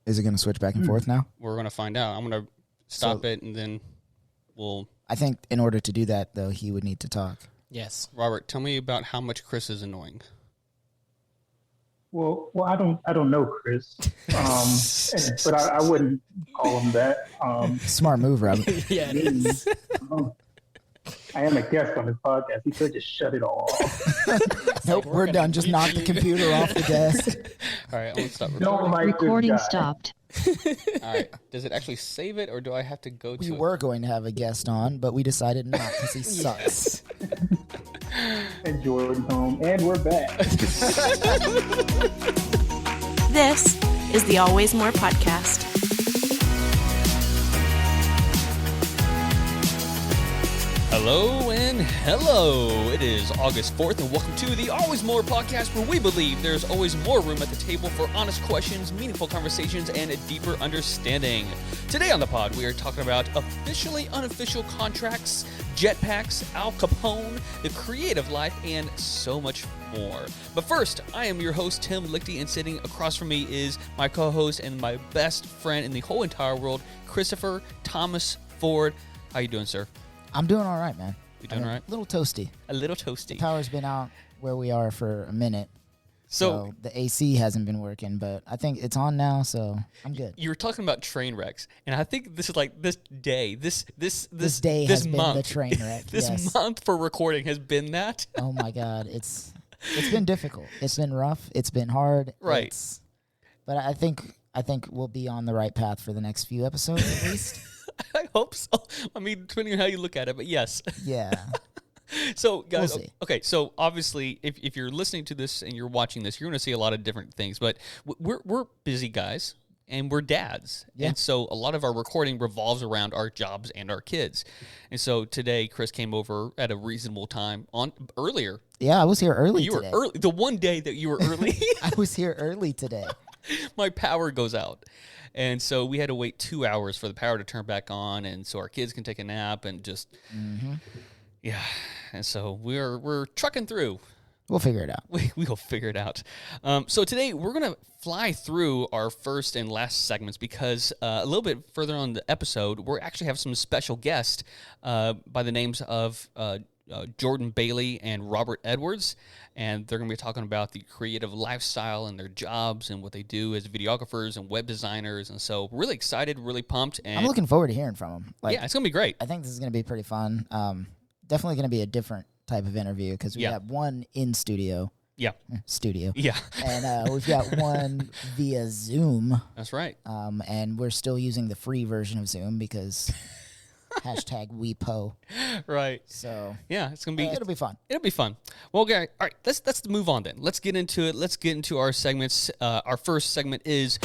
Is it going to switch back and forth now? We're going to find out. I'm going to stop it, and then we'll... I think in order to do that, though, he would need to talk. Yes. Robert, tell me about how much Chris is annoying. Well, I don't know Chris, but I wouldn't call him that. Smart move, Robert. Yeah, it is. I am a guest on this podcast. He could just shut it all off. Nope, we're done. Just knock the computer off the desk. All right, I'm going to stop Don't recording. like Recording this guy. stopped. All right, does it actually save it, or do I have to go to We it? were going to have a guest on, but we decided not because he sucks. And Jordan's home, and we're back. This is the Always More podcast. Hello and hello. It is August 4th, and welcome to the Always More podcast, where we believe there's always more room at the table for honest questions, meaningful conversations, and a deeper understanding. Today on the pod, we are talking about officially unofficial contracts, jetpacks, Al Capone, the creative life, and so much more. But first, I am your host, Tim Lichty, and sitting across from me is my co-host and my best friend in the whole entire world, Christopher Thomas Ford. How you doing, sir? I'm doing all right, man. You doing all right? A little toasty. A little toasty. Power's been out where we are for a minute. So the AC hasn't been working, but I think it's on now, so I'm good. You were talking about train wrecks, and I think this is like this day has month, been the train wreck. This yes. month for recording has been that. Oh my God, it's been difficult. It's been rough. It's been hard. Right. But I think we'll be on the right path for the next few episodes at least. I hope so. I mean, depending on how you look at it, but yes. Yeah. So, guys, We'll see. okay, so obviously, if you're listening to this and you're watching this, you're going to see a lot of different things, but we're busy guys, and we're dads. Yeah. And so a lot of our recording revolves around our jobs and our kids. And so today, Chris came over at a reasonable time earlier. Yeah, I was here early You today. were early. The one day that you were early. I was here early today. My power goes out. And so we had to wait 2 hours for the power to turn back on, and so our kids can take a nap and just, yeah. And so we're trucking through. We'll figure it out. We'll figure it out. So today we're going to fly through our first and last segments because a little bit further on the episode, we actually have some special guests by the names of Jordan Bailey and Robert Edwards, and they're going to be talking about the creative lifestyle and their jobs and what they do as videographers and web designers. And so really excited, really pumped. And I'm looking forward to hearing from them. yeah, it's going to be great. I think this is going to be pretty fun. Definitely going to be a different type of interview because we have one in studio. Yeah. Yeah. Yeah. And we've got one via Zoom. That's right. And we're still using the free version of Zoom because #WePo. Right. So yeah, it's going to be... it'll be fun. It'll be fun. Well, okay, all right, let's move on then. Let's get into it. Let's get into our segments. Our first segment is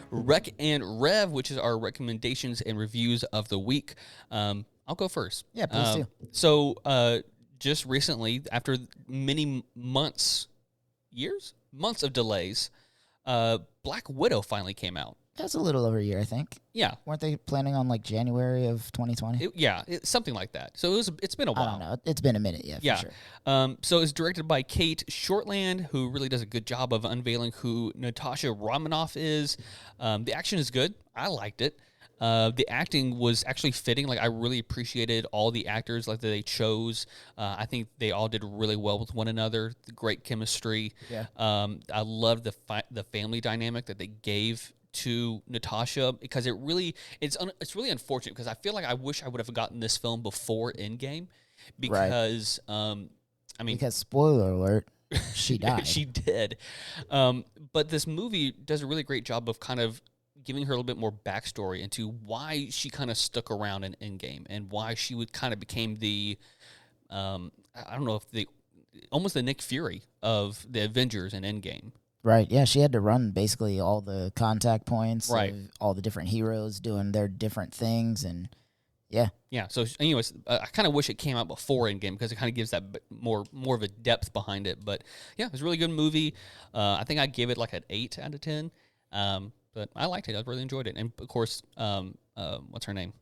Rec and Rev, which is our recommendations and reviews of the week. I'll go first. Yeah, please do. So just recently, after many months of delays, Black Widow finally came out. That's a little over a year, I think. Yeah. Weren't they planning on like January of 2020? Something like that. So it's been a while. I don't know. It's been a minute, yeah, for sure. So it's directed by Kate Shortland, who really does a good job of unveiling who Natasha Romanoff is. The action is good. I liked it. The acting was actually fitting. Like, I really appreciated all the actors like that they chose. I think they all did really well with one another. Great chemistry. Yeah. I loved the family dynamic that they gave to Natasha because it's really unfortunate because I feel like I wish I would have gotten this film before Endgame because because spoiler alert, she died. She did. But this movie does a really great job of kind of giving her a little bit more backstory into why she kind of stuck around in Endgame and why she would kind of became the I don't know if almost the Nick Fury of the Avengers in Endgame. Right, yeah, she had to run basically all the contact points right. of all the different heroes doing their different things, and yeah. Yeah, so anyways, I kind of wish it came out before Endgame because it kind of gives that more of a depth behind it. But yeah, it was a really good movie. I think I gave it like an 8 out of 10, but I liked it. I really enjoyed it. And of course, what's her name?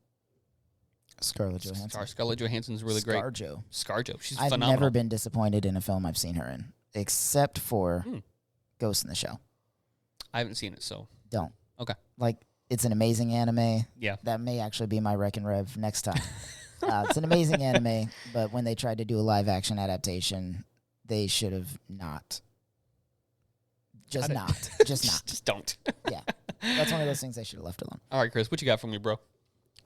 Scarlett Johansson. Scarlett Johansson's really great. ScarJo. She's I've phenomenal. never been disappointed in a film I've seen her in, except for Ghost in the Shell. I haven't seen it, so Don't. okay. Like, it's an amazing anime. Yeah. That may actually be my Rec and Rev next time. It's an amazing anime, but when they tried to do a live action adaptation, they should have not. Just not. Just don't. Yeah. That's one of those things they should have left alone. All right, Chris, what you got for me, bro?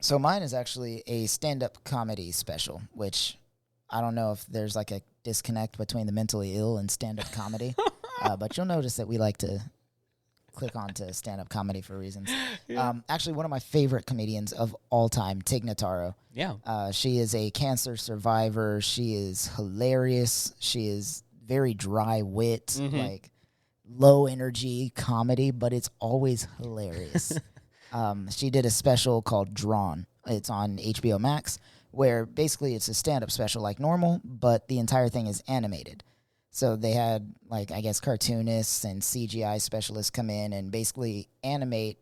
So mine is actually a stand-up comedy special, which I don't know if there's like a disconnect between the mentally ill and stand-up comedy, but you'll notice that we like to click on to stand-up comedy for reasons. Yeah. Actually, one of my favorite comedians of all time, Tig Notaro. Yeah. She is a cancer survivor. She is hilarious. She is very dry wit, like low energy comedy, but it's always hilarious. She did a special called Drawn. It's on HBO Max, where basically it's a stand-up special like normal, but the entire thing is animated. So they had, like, I guess, cartoonists and CGI specialists come in and basically animate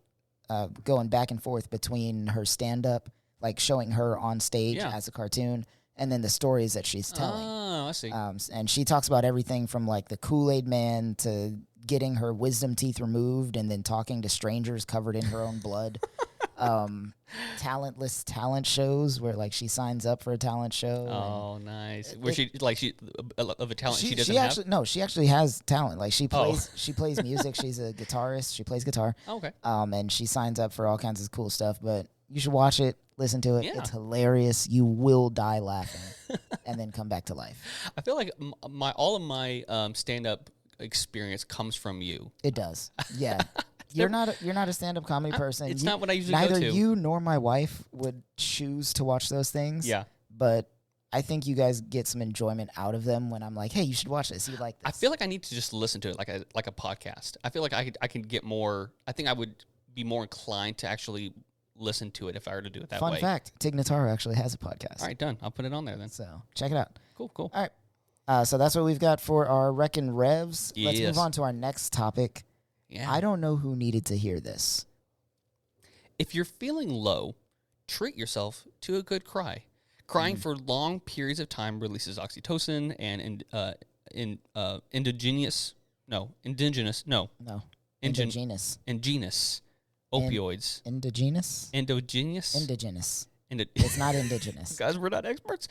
going back and forth between her stand-up, like showing her on stage as a cartoon, and then the stories that she's telling. Oh, I see. And she talks about everything from, like, the Kool-Aid Man to getting her wisdom teeth removed and then talking to strangers covered in her own blood. Talentless talent shows where, like, she signs up for a talent show. Oh, nice. Where she of a talent she doesn't actually, have? No, she actually has talent. Like, she plays music. She's a guitarist. She plays guitar. Oh, okay. And she signs up for all kinds of cool stuff. But you should watch it, listen to it. Yeah. It's hilarious. You will die laughing and then come back to life. I feel like all of my stand-up experience comes from you. It does. Yeah. You're not a stand-up comedy person. It's not what I usually go to. Neither you nor my wife would choose to watch those things. Yeah. But I think you guys get some enjoyment out of them when I'm like, hey, you should watch this. You like this. I feel like I need to just listen to it like a podcast. I feel like I can get more. I think I would be more inclined to actually listen to it if I were to do it that way. Fun fact, Tig Notaro actually has a podcast. All right, done. I'll put it on there then. So check it out. Cool. All right. So that's what we've got for our Rec and Revs. Let's Yes. move on to our next topic. Yeah. I don't know who needed to hear this. If you're feeling low, treat yourself to a good cry. Crying for long periods of time releases oxytocin and indigenous opioids. Indigenous. It's not indigenous. Guys, we're not experts.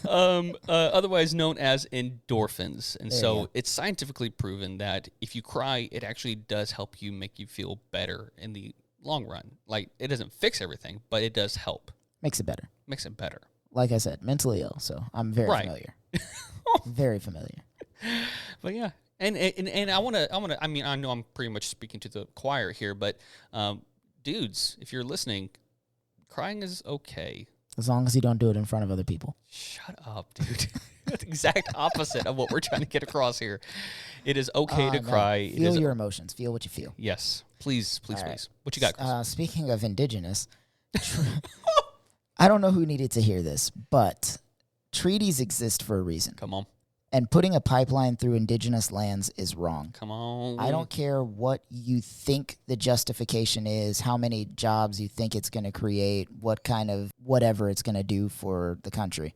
Otherwise known as endorphins. And so it's scientifically proven that if you cry, it actually does help you, make you feel better in the long run. Like, it doesn't fix everything, but it does help. Makes it better. Makes it better. Like I said, mentally ill, so I'm very familiar. Very familiar. But yeah. And I mean, I know I'm pretty much speaking to the choir here, but dudes, if you're listening, crying is okay. As long as you don't do it in front of other people. Shut up, dude. That's the exact opposite of what we're trying to get across here. It is okay to cry. Feel your emotions. Feel what you feel. Yes. Please. Right. What you got, Chris? Speaking of indigenous, I don't know who needed to hear this, but treaties exist for a reason. Come on. And putting a pipeline through indigenous lands is wrong. Come on. I don't care what you think the justification is, how many jobs you think it's going to create, what kind of whatever it's going to do for the country.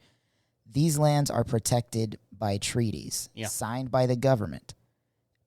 These lands are protected by treaties signed by the government.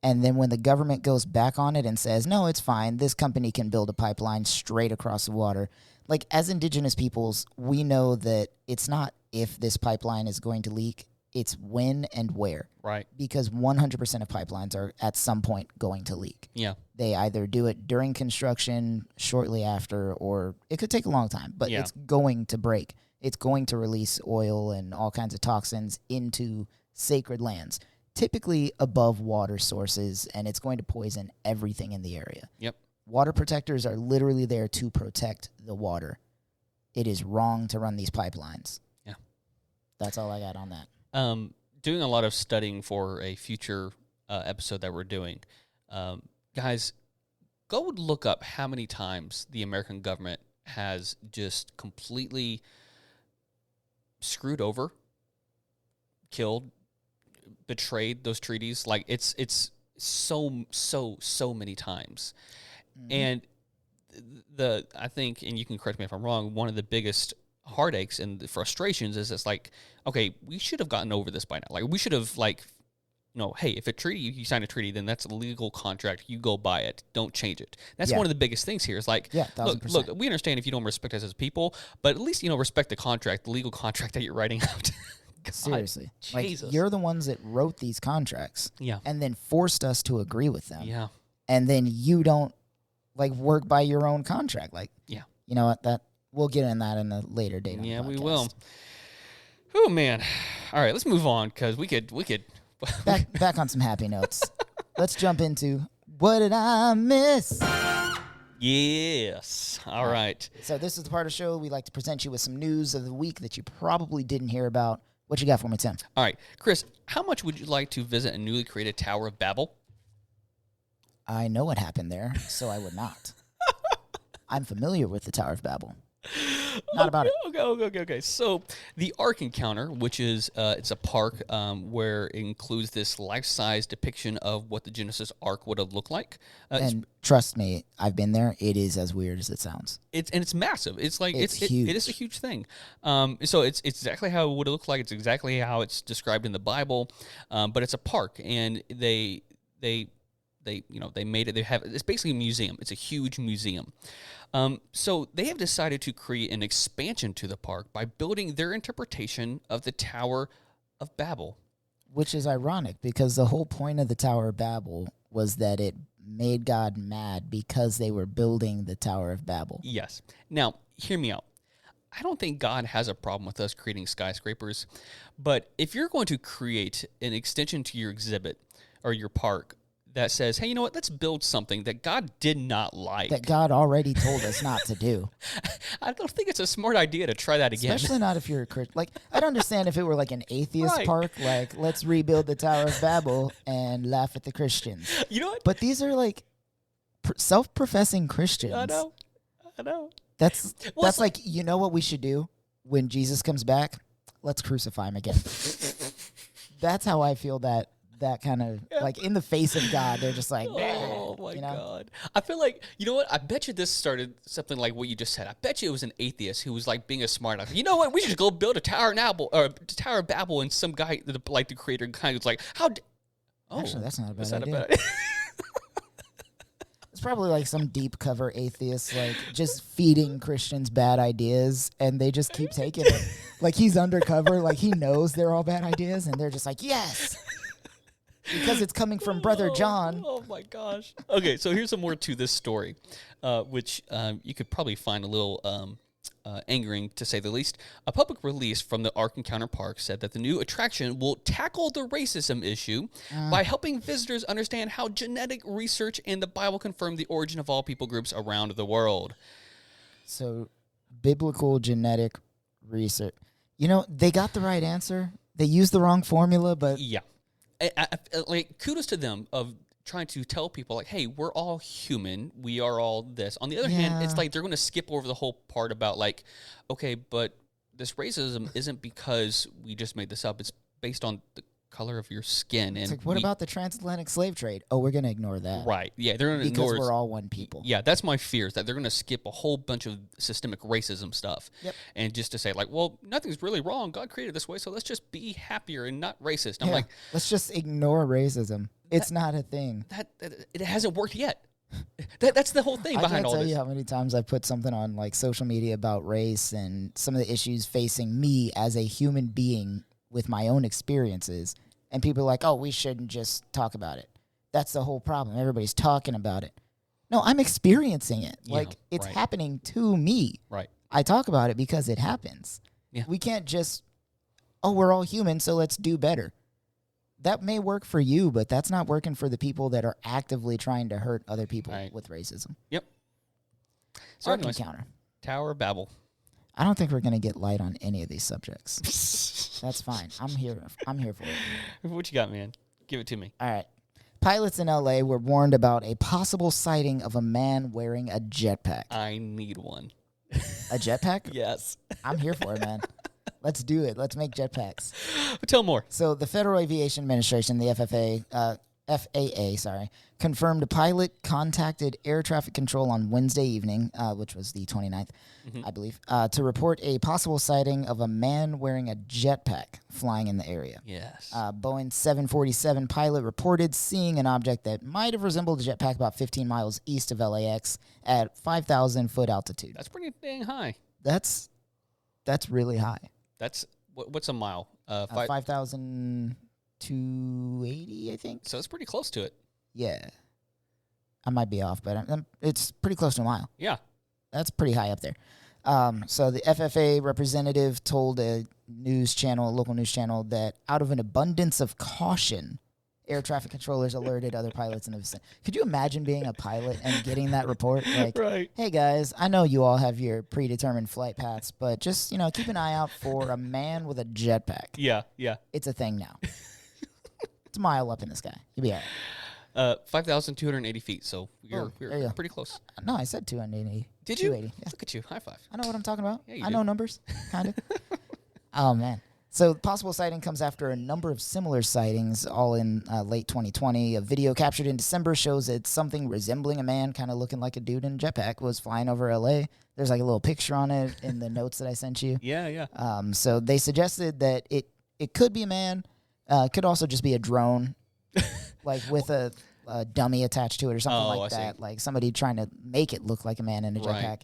And then when the government goes back on it and says, no, it's fine, this company can build a pipeline straight across the water. Like, as indigenous peoples, we know that it's not if this pipeline is going to leak. It's when and where. Right. Because 100% of pipelines are at some point going to leak. Yeah. They either do it during construction, shortly after, or it could take a long time, but it's going to break. It's going to release oil and all kinds of toxins into sacred lands, typically above water sources, and it's going to poison everything in the area. Yep. Water protectors are literally there to protect the water. It is wrong to run these pipelines. Yeah. That's all I got on that. Doing a lot of studying for a future episode that we're doing. Guys, go look up how many times the American government has just completely screwed over, killed, betrayed those treaties. Like, it's so many times. Mm-hmm. And I think, and you can correct me if I'm wrong, one of the biggest heartaches and the frustrations is it's like, okay, we should have gotten over this by now. Like, we should have, like, hey, if a treaty, you sign a treaty, then that's a legal contract. You go by it. Don't change it. That's Yeah. one of the biggest things here. Is like, Yeah, look, 1000%. we understand if you don't respect us as people, but at least, respect the contract, the legal contract that you're writing out. God, Seriously. Jesus. Like, you're the ones that wrote these contracts. Yeah. And then forced us to agree with them. Yeah. And then you don't, like, work by your own contract. Like, Yeah. you know what? We'll get in that in a later date. On Yeah, the we podcast. will. Oh, man. All right, let's move on because we could. Back on some happy notes. Let's jump into What Did I Miss? Yes. All right. So this is the part of the show we like to present you with some news of the week that you probably didn't hear about. What you got for me, Tim? All right. Chris, how much would you like to visit a newly created Tower of Babel? I know what happened there, so I would not. I'm familiar with the Tower of Babel. Not about it. Okay. So the Ark Encounter, which is it's a park where it includes this life-size depiction of what the Genesis Ark would have looked like. And trust me, I've been there. It is as weird as it sounds. It's massive. It's like It's it is a huge thing. So it's exactly how it would look like. It's exactly how it's described in the Bible. But it's a park, and they made it. It's basically a museum. It's a huge museum. So they have decided to create an expansion to the park by building their interpretation of the Tower of Babel. Which is ironic because the whole point of the Tower of Babel was that it made God mad because they were building the Tower of Babel. Yes. Now, hear me out. I don't think God has a problem with us creating skyscrapers, but if you're going to create an extension to your exhibit or your park that says, hey, you know what, let's build something that God did not like. That God already told us not to do. I don't think it's a smart idea to try that again. Especially not if you're a Christian. Like, I'd understand if it were like an atheist Right. park, like, let's rebuild the Tower of Babel and laugh at the Christians. You know what? But these are like self-professing Christians. I know. That's it's like, you know what we should do when Jesus comes back? Let's crucify him again. That's how I feel that kind of, like, in the face of God, they're just like, Oh, my you know? God. I feel like, you know what? I bet you this started something like what you just said. I bet you it was an atheist who was, like, being a smart enough. You know what? We should just go build a Tower of Babel, and some guy, like the creator, kind of was like, Actually, that's not a bad that's not a idea. bad idea. It's probably like some deep cover atheist, like, just feeding Christians bad ideas, and they just keep taking it. Like, he's undercover, like, he knows they're all bad ideas, and they're just like, yes! Because it's coming from Brother John. Oh my gosh. Okay, so here's some more to this story, which you could probably find a little angering, to say the least. A public release from the Ark Encounter Park said that the new attraction will tackle the racism issue by helping visitors understand how genetic research and the Bible confirm the origin of all people groups around the world. So, biblical genetic research. You know, they got the right answer. They used the wrong formula, but Yeah. Like, kudos to them of trying to tell people, like, hey, we're all human. We are all this. On the other hand, it's Yeah. like they're going to skip over the whole part about, like, okay, but this racism isn't because we just made this up. It's based on the color of your skin. it's And like, what about the transatlantic slave trade? Oh, we're going to ignore that. Right. Yeah, they're going to Because ignore. we're all one people. Yeah, that's my fear, is that they're going to skip a whole bunch of systemic racism stuff. Yep. And just to say, like, well, nothing's really wrong. God created this way, so let's just be happier and not racist. I'm Yeah. like, Let's just ignore racism. It's not a thing. that it hasn't worked yet. That's the whole thing I behind can't all tell this. you how many times I put something on, like, social media about race and some of the issues facing me as a human being with my own experiences. And people are like, oh, we shouldn't just talk about it. That's the whole problem. Everybody's talking about it. No, I'm experiencing it. Yeah, Like, it's right. happening to me. Right. I talk about it because it happens. Yeah. We can't just, oh, we're all human, so let's do better. That may work for you, but that's not working for the people that are actively trying to hurt other people Right. with racism. Yep. So Ark anyways, Encounter. Tower of Babel. I don't think we're going to get light on any of these subjects. That's fine. I'm here for it. What you got, man? Give it to me. All right. Pilots in LA were warned about a possible sighting of a man wearing a jetpack. I need one. A jetpack? Yes. I'm here for it, man. Let's do it. Let's make jetpacks. But tell more. So the Federal Aviation Administration, the FAA, confirmed a pilot contacted air traffic control on Wednesday evening, which was the 29th, I believe, to report a possible sighting of a man wearing a jetpack flying in the area. Yes. Boeing 747 pilot reported seeing an object that might have resembled a jetpack about 15 miles east of LAX at 5,000 foot altitude. That's pretty dang high. That's really high. That's what's a mile? 5,280, I think. So it's pretty close to it. Yeah. I might be off, but it's pretty close to a mile. Yeah. That's pretty high up there. So the FFA representative told a local news channel, that out of an abundance of caution, air traffic controllers alerted other pilots in the vicinity. Could you imagine being a pilot and getting that report? Like, Right. hey guys, I know you all have your predetermined flight paths, but just, keep an eye out for a man with a jetpack. Yeah. It's a thing now. It's a mile up in the sky. You'll be all right. 5,280 feet. So there you we're go. pretty close. No, I said 280. Did you? 280. Yeah. Look at you. High five. I know what I'm talking about. Yeah, you I do. know numbers, kind of. Oh, man. So possible sighting comes after a number of similar sightings, all in late 2020. A video captured in December shows that something resembling a man, kind of looking like a dude in a jetpack, was flying over L.A. There's like a little picture on it in the notes that I sent you. Yeah. So they suggested that it could be a man. Could also just be a drone, like with a dummy attached to it or something like that. Like somebody trying to make it look like a man in a jetpack.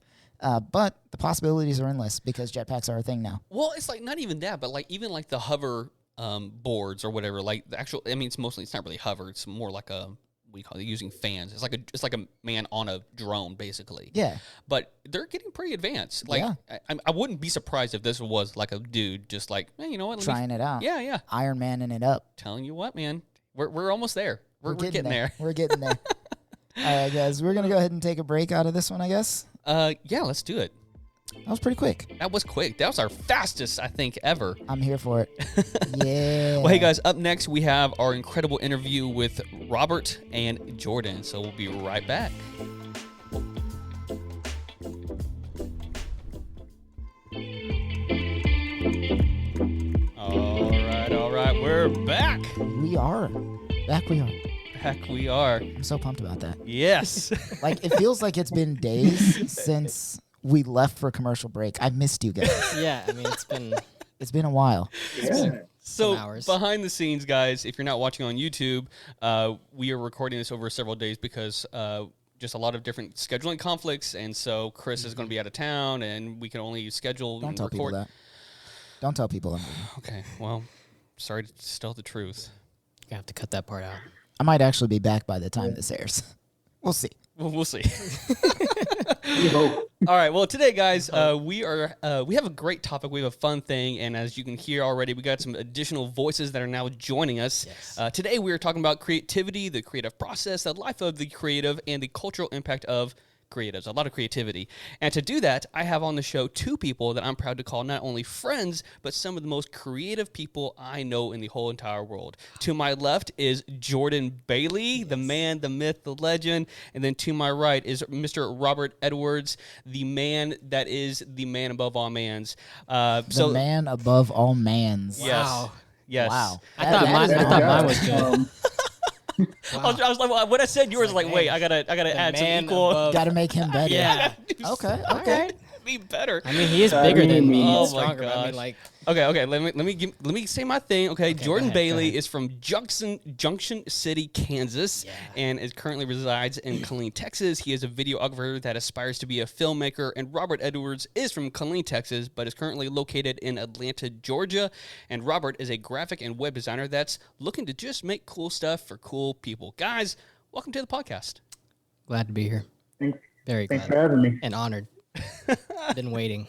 But the possibilities are endless because jetpacks are a thing now. Well, it's like not even that, but like even like the hover boards or whatever. Like the actual, I mean, it's not really hover. It's more like a, what do you call it, using fans. It's like a man on a drone, basically. Yeah. But they're getting pretty advanced. Like I wouldn't be surprised if this was like a dude just like, hey, you know what? Trying it out. Yeah. Iron Manning it up. Telling you what, man, we're almost there. We're getting there. We're getting there. All right, guys, we're gonna go ahead and take a break out of this one, I guess. Yeah, let's do it. That was pretty quick. That was quick. That was our fastest, I think, ever. I'm here for it. Yeah. Well, hey, guys, up next, we have our incredible interview with Robert and Jordan. So we'll be right back. All right. We're back. We are. Back we are. Back we are. I'm so pumped about that. Yes. Like, it feels like it's been days since we left for commercial break. I missed you guys. Yeah, I mean, It's been a while. Yeah. So hours. behind the scenes, guys, if you're not watching on YouTube, we are recording this over several days because just a lot of different scheduling conflicts. And so Chris is going to be out of town and we can only schedule Don't and tell record. people that. Don't tell people I'm leaving. Okay, well, sorry to tell the truth. You have to cut that part out. I might actually be back by the time this airs. We'll see. We'll see. You hope. All right. Well, today, guys, we have a great topic. We have a fun thing, and as you can hear already, we got some additional voices that are now joining us. Yes. Today, we are talking about creativity, the creative process, the life of the creative, and the cultural impact of creatives. A lot of creativity. And to do that, I have on the show two people that I'm proud to call not only friends, but some of the most creative people I know in the whole entire world. To my left is Jordan Bailey, the man, the myth, the legend. And then to my right is Mr. Robert Edwards, the man that is the man above all mans. The man above all mans. Yes. Wow. Yes. Wow. I thought mine was good. I was like, when I said yours, like, wait, I gotta add some man equal. above- Got to make him better. Yeah. Okay. All right. Be better. I mean, he is bigger than me. Oh He's my stronger. But I gosh. mean, like, Okay. Let me say my thing. Okay, Jordan go Bailey ahead. is from Junction City, Kansas, and currently resides in Killeen, Texas. He is a videographer that aspires to be a filmmaker. And Robert Edwards is from Killeen, Texas, but is currently located in Atlanta, Georgia. And Robert is a graphic and web designer that's looking to just make cool stuff for cool people. Guys, welcome to the podcast. glad to be here. Thanks, Very thanks glad. for having me. And honored. Been waiting.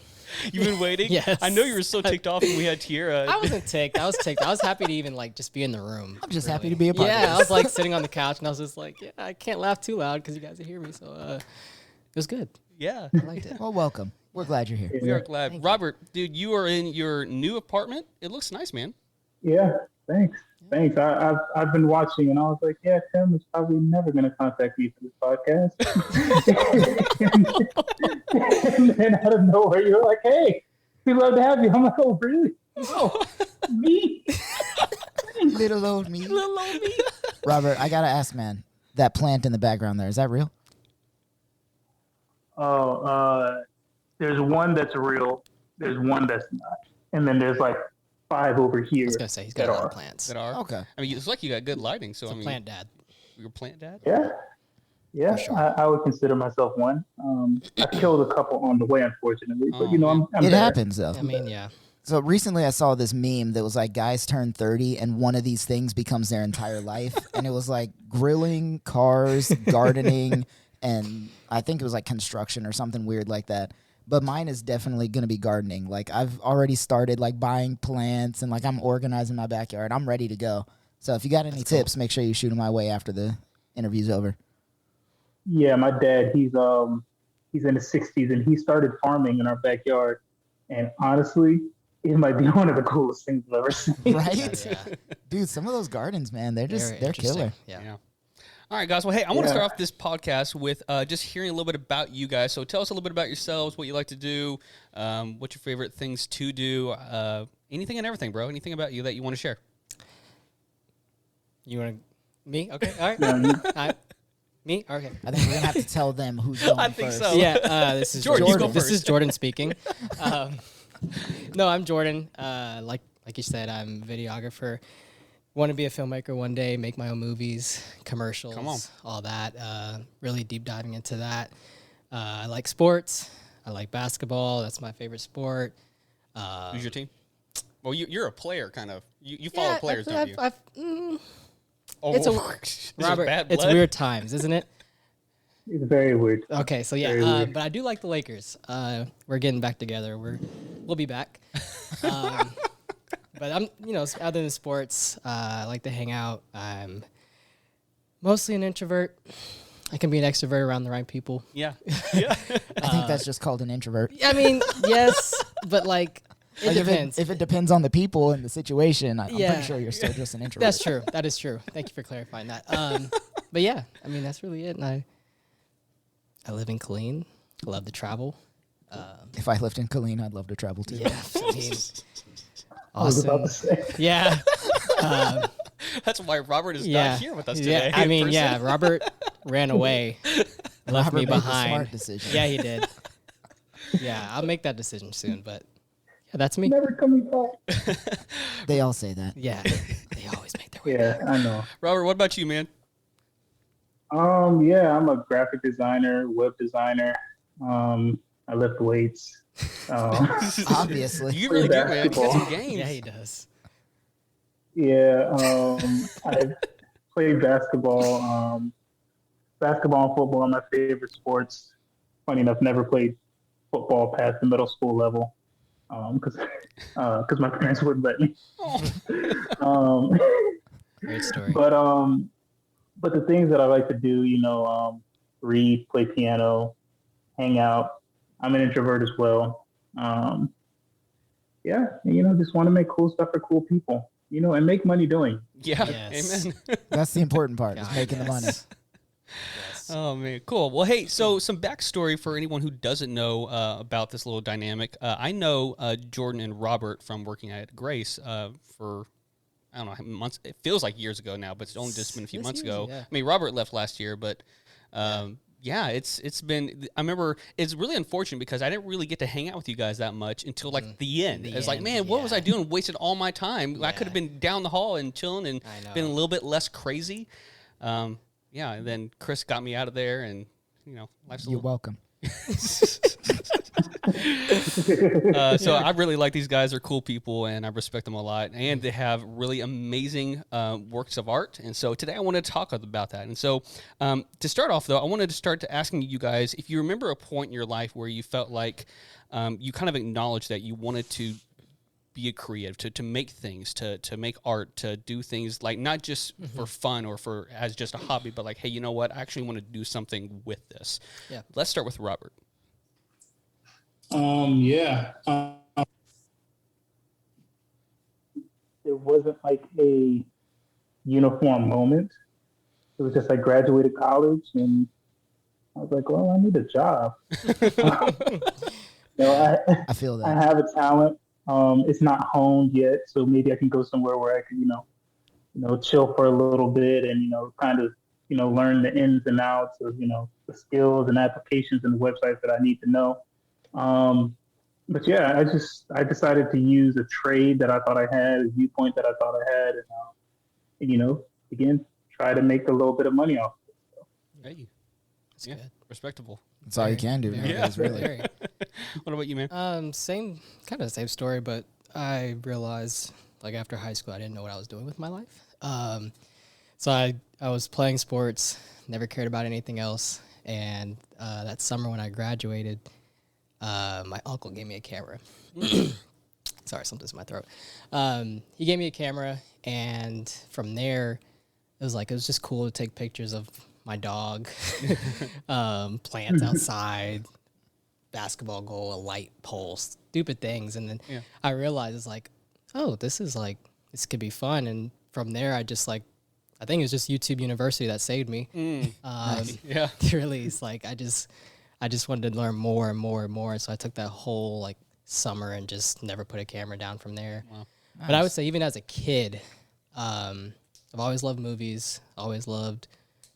You've been waiting. Yes. I know you were so ticked off when we had Tierra. I wasn't ticked. I was ticked. I was happy to even like just be in the room. I'm just happy to be a part of Yeah, this. I was like sitting on the couch and I was just like, yeah, I can't laugh too loud because you guys will hear me. So it was good. Yeah. I liked it. Well, welcome. We're glad you're here. We are glad. Robert, dude, you are in your new apartment. It looks nice, man. Yeah, thanks. I've been watching, and I was like, yeah, Tim is probably never going to contact me for this podcast. and then out of nowhere, you're like, hey, we'd love to have you. I'm like, oh, really? Oh, me? Little old me. Robert, I got to ask, man. that plant in the background there, is that real? Oh, there's one that's real. There's one that's not, and then there's like 5 over I here. was gonna say he's got a lot of plants. that are. Okay. I mean, it's like you got good lighting. So He's I a mean, plant dad. you're a plant dad. Yeah, For sure. I would consider myself one. I killed a couple on the way, unfortunately, but Oh, you know, man. I'm It better. happens, though. I mean, yeah. So recently I saw this meme that was like guys turn 30 and one of these things becomes their entire life. And it was like grilling, cars, gardening, and I think it was like construction or something weird like that. But mine is definitely going to be gardening. Like I've already started like buying plants and like I'm organizing my backyard. I'm ready to go. So if you got any tips, make sure you shoot them my way after the interview's over. Yeah, my dad, he's in his 60s and he started farming in our backyard. And honestly, it might be one of the coolest things I've ever seen. Right? Yeah. Dude, some of those gardens, man, they're Very they're interesting. killer. Yeah. All right, guys. Well, hey, I want to Yeah. start off this podcast with just hearing a little bit about you guys. So tell us a little bit about yourselves, what you like to do, what's your favorite things to do, anything and everything, bro. Anything about you that you want to share. You want to me? Okay. All right. Yeah, you- All right. Me? Okay. I think we're going to have to tell them who's going I think first. so. Yeah. This is Jordan, you go This is first. Jordan speaking. No, I'm Jordan. Like you said, I'm a videographer. Want to be a filmmaker one day, make my own movies, commercials, Come on. all that. Really deep diving into that. I like sports. I like basketball. That's my favorite sport. Who's your team? Well, you're a player, kind of. You follow players, don't you? Oh, it's a- this is Robert, bad it's blood. weird times, isn't it? it's very weird. Okay, so Very yeah, weird. but I do like the Lakers. We're getting back together. We'll be back. But I'm, other than sports, I like to hang out. I'm mostly an introvert. I can be an extrovert around the right people. Yeah. Yeah. I think that's just called an introvert. I mean, yes, but like it Like, depends. If it depends on the people and the situation, I'm Yeah. pretty sure you're still just an introvert. That's true. That is true. Thank you for clarifying that. But yeah, I mean that's really it. And I live in Killeen. I love to travel. If I lived in Killeen, I'd love to travel too. Yeah, I mean, I was about to Austin. say. Yeah. That's why Robert is Yeah. not here with us Yeah, today. I in mean, person. yeah, Robert ran away, left Robert me made the behind. smart decision. Yeah, he did. Yeah, I'll make that decision soon, but yeah, that's me. Never coming back. They all say that. Yeah, they always make their way. Yeah, I know. Robert, what about you, man? Yeah, I'm a graphic designer, web designer. I lift weights. Obviously. You really do, man. You got some Basketball. games. Yeah, he does. Yeah, I play basketball. Basketball and football are my favorite sports. Funny enough, never played football past the middle school level because my parents wouldn't let me. Um, Great story. but the things that I like to do, read, play piano, hang out. I'm an introvert as well. Yeah, just want to make cool stuff for cool people, and make money doing. Yeah. Yes. Amen. That's the important part, is God, making the money. yes. Oh man, cool. Well, hey, so some backstory for anyone who doesn't know about this little dynamic. I know Jordan and Robert from working at Grace for I don't know how many months. It feels like years ago now, but it's only just been a few It's months years, ago. yeah. I mean, Robert left last year, but it's been. I remember it's really unfortunate because I didn't really get to hang out with you guys that much until like the end. The It's like, end, man, what was yeah. I doing? Wasted all my time. I could have Yeah. been down the hall and chilling and I know. been a little bit less crazy. Yeah, and then Chris got me out of there, and life's a You're little. welcome. So I really like these guys. They're cool people, and I respect them a lot. And they have really amazing works of art. And so today I want to talk about that. And so to start off, though, I wanted to start to asking you guys if you remember a point in your life where you felt like you kind of acknowledged that you wanted to be a creative, to make things, to make art, to do things like not just for fun or for as just a hobby, but like, hey, you know what? I actually want to do something with this. Yeah. Let's start with Robert. Yeah. It wasn't like a uniform moment. It was just I graduated college and I was like, well, I need a job. I feel I that. have a talent. It's not honed yet, so maybe I can go somewhere where I can, chill for a little bit and, kind of learn the ins and outs of, the skills and applications and the websites that I need to know. But yeah, I decided to use a trade that I thought I had, a viewpoint that I thought I had, and again, try to make a little bit of money off it. So. Hey, that's good. Respectable. That's all you can do. Yeah, really. What about you, man? Same story, but I realized like after high school, I didn't know what I was doing with my life. So I was playing sports, never cared about anything else. And that summer when I graduated, my uncle gave me a camera. Sorry, something's in my throat. He gave me a camera, and from there, it was just cool to take pictures of my dog, plants outside, basketball goal, a light pole, stupid things. And then I realized it's like, oh, this could be fun. And from there, I think it was just YouTube University that saved me. Really, it's like I just wanted to learn more and more and more. So I took that whole like summer and just never put a camera down from there. Wow. Nice. But I would say even as a kid, I've always loved movies, always loved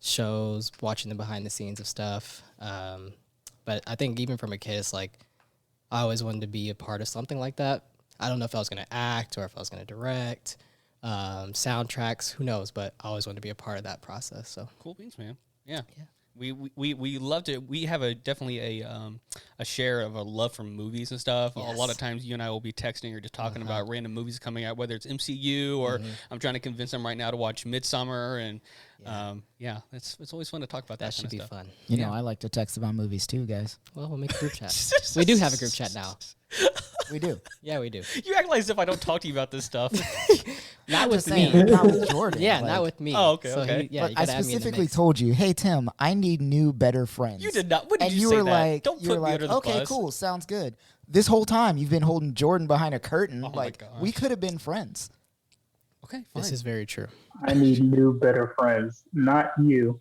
shows, watching the behind the scenes of stuff. But I think even from a kid, it's like I always wanted to be a part of something like that. I don't know if I was going to act or if I was going to direct, soundtracks, who knows, but I always wanted to be a part of that process. So cool beans, man. Yeah. We loved it. We have definitely a share of a love for movies and stuff. Yes. A lot of times you and I will be texting or just talking about random movies coming out, whether it's MCU or I'm trying to convince them right now to watch Midsummer. And it's always fun to talk about that should be stuff. Fun. You know, I like to text about movies too, guys. Well, we'll make a group chat. We do have a group chat now. We do. Yeah, we do. You act like as if I don't talk to you about this stuff. Not with me. me. Not with Jordan. Yeah, not with me. Oh, okay, okay. I specifically told you, hey, Tim, I need new, better friends. You did not. When did and you say were that? Like, don't put me under the okay, bus. cool, sounds good. This whole time, you've been holding Jordan behind a curtain. We could have been friends. Okay, fine. This is very true. I need new, better friends, not you.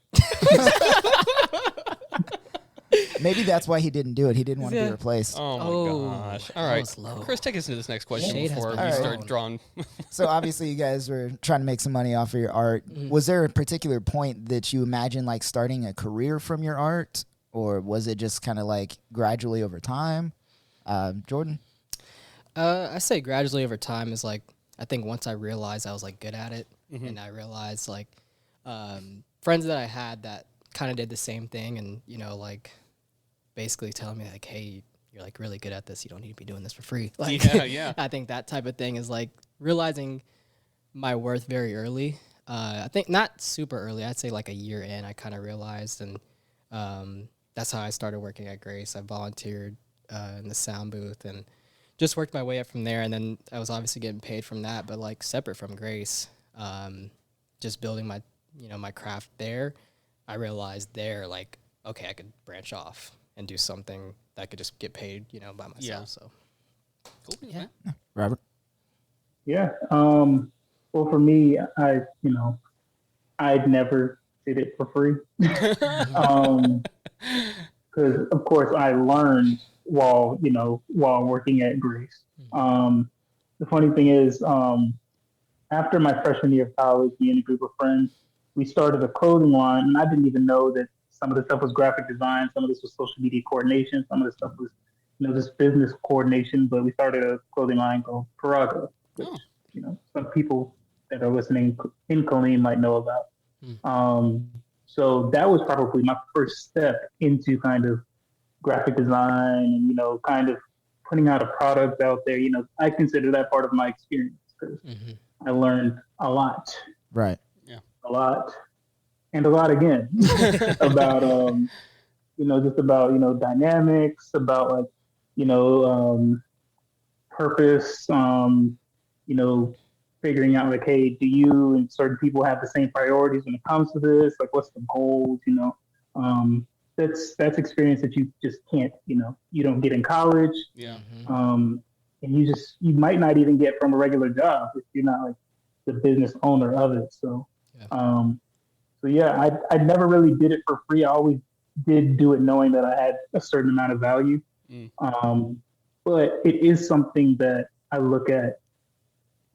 Maybe that's why he didn't do it. He didn't want to be replaced. Oh my gosh. All right. Chris, take us into this next question before we start drawing. So obviously you guys were trying to make some money off of your art. Was there a particular point that you imagined like starting a career from your art? Or was it just kind of like gradually over time? Jordan? I say gradually over time is like, I think once I realized I was like good at it and I realized like friends that I had that kind of did the same thing and, like basically telling me like, hey, you're like really good at this. You don't need to be doing this for free. Like, yeah. I think that type of thing is like realizing my worth very early. I think not super early. I'd say like a year in, I kind of realized. And that's how I started working at Grace. I volunteered in the sound booth and just worked my way up from there. And then I was obviously getting paid from that, but like separate from Grace, just building my, my craft there. I realized there, like, okay, I could branch off and do something that could just get paid, by myself. Yeah. So, cool. Yeah. Robert? Yeah. Well, for me, I'd never did it for free. Because of course I learned while working at Grace. The funny thing is, after my freshman year of college, me and a group of friends, we started a clothing line, and I didn't even know that some of the stuff was graphic design, some of this was social media coordination, some of the stuff was, just business coordination. But we started a clothing line called Paraga, which some people that are listening in Colleen might know about. So that was probably my first step into kind of graphic design and kind of putting out a product out there. I consider that part of my experience because I learned a lot. Right. A lot and a lot again about just about dynamics, about like purpose, figuring out like, hey, do you and certain people have the same priorities when it comes to this? Like, what's the goals? That's experience that you just can't you don't get in college. Yeah. And you might not even get from a regular job if you're not like the business owner of it. So I never really did it for free. I always did do it knowing that I had a certain amount of value. But it is something that I look at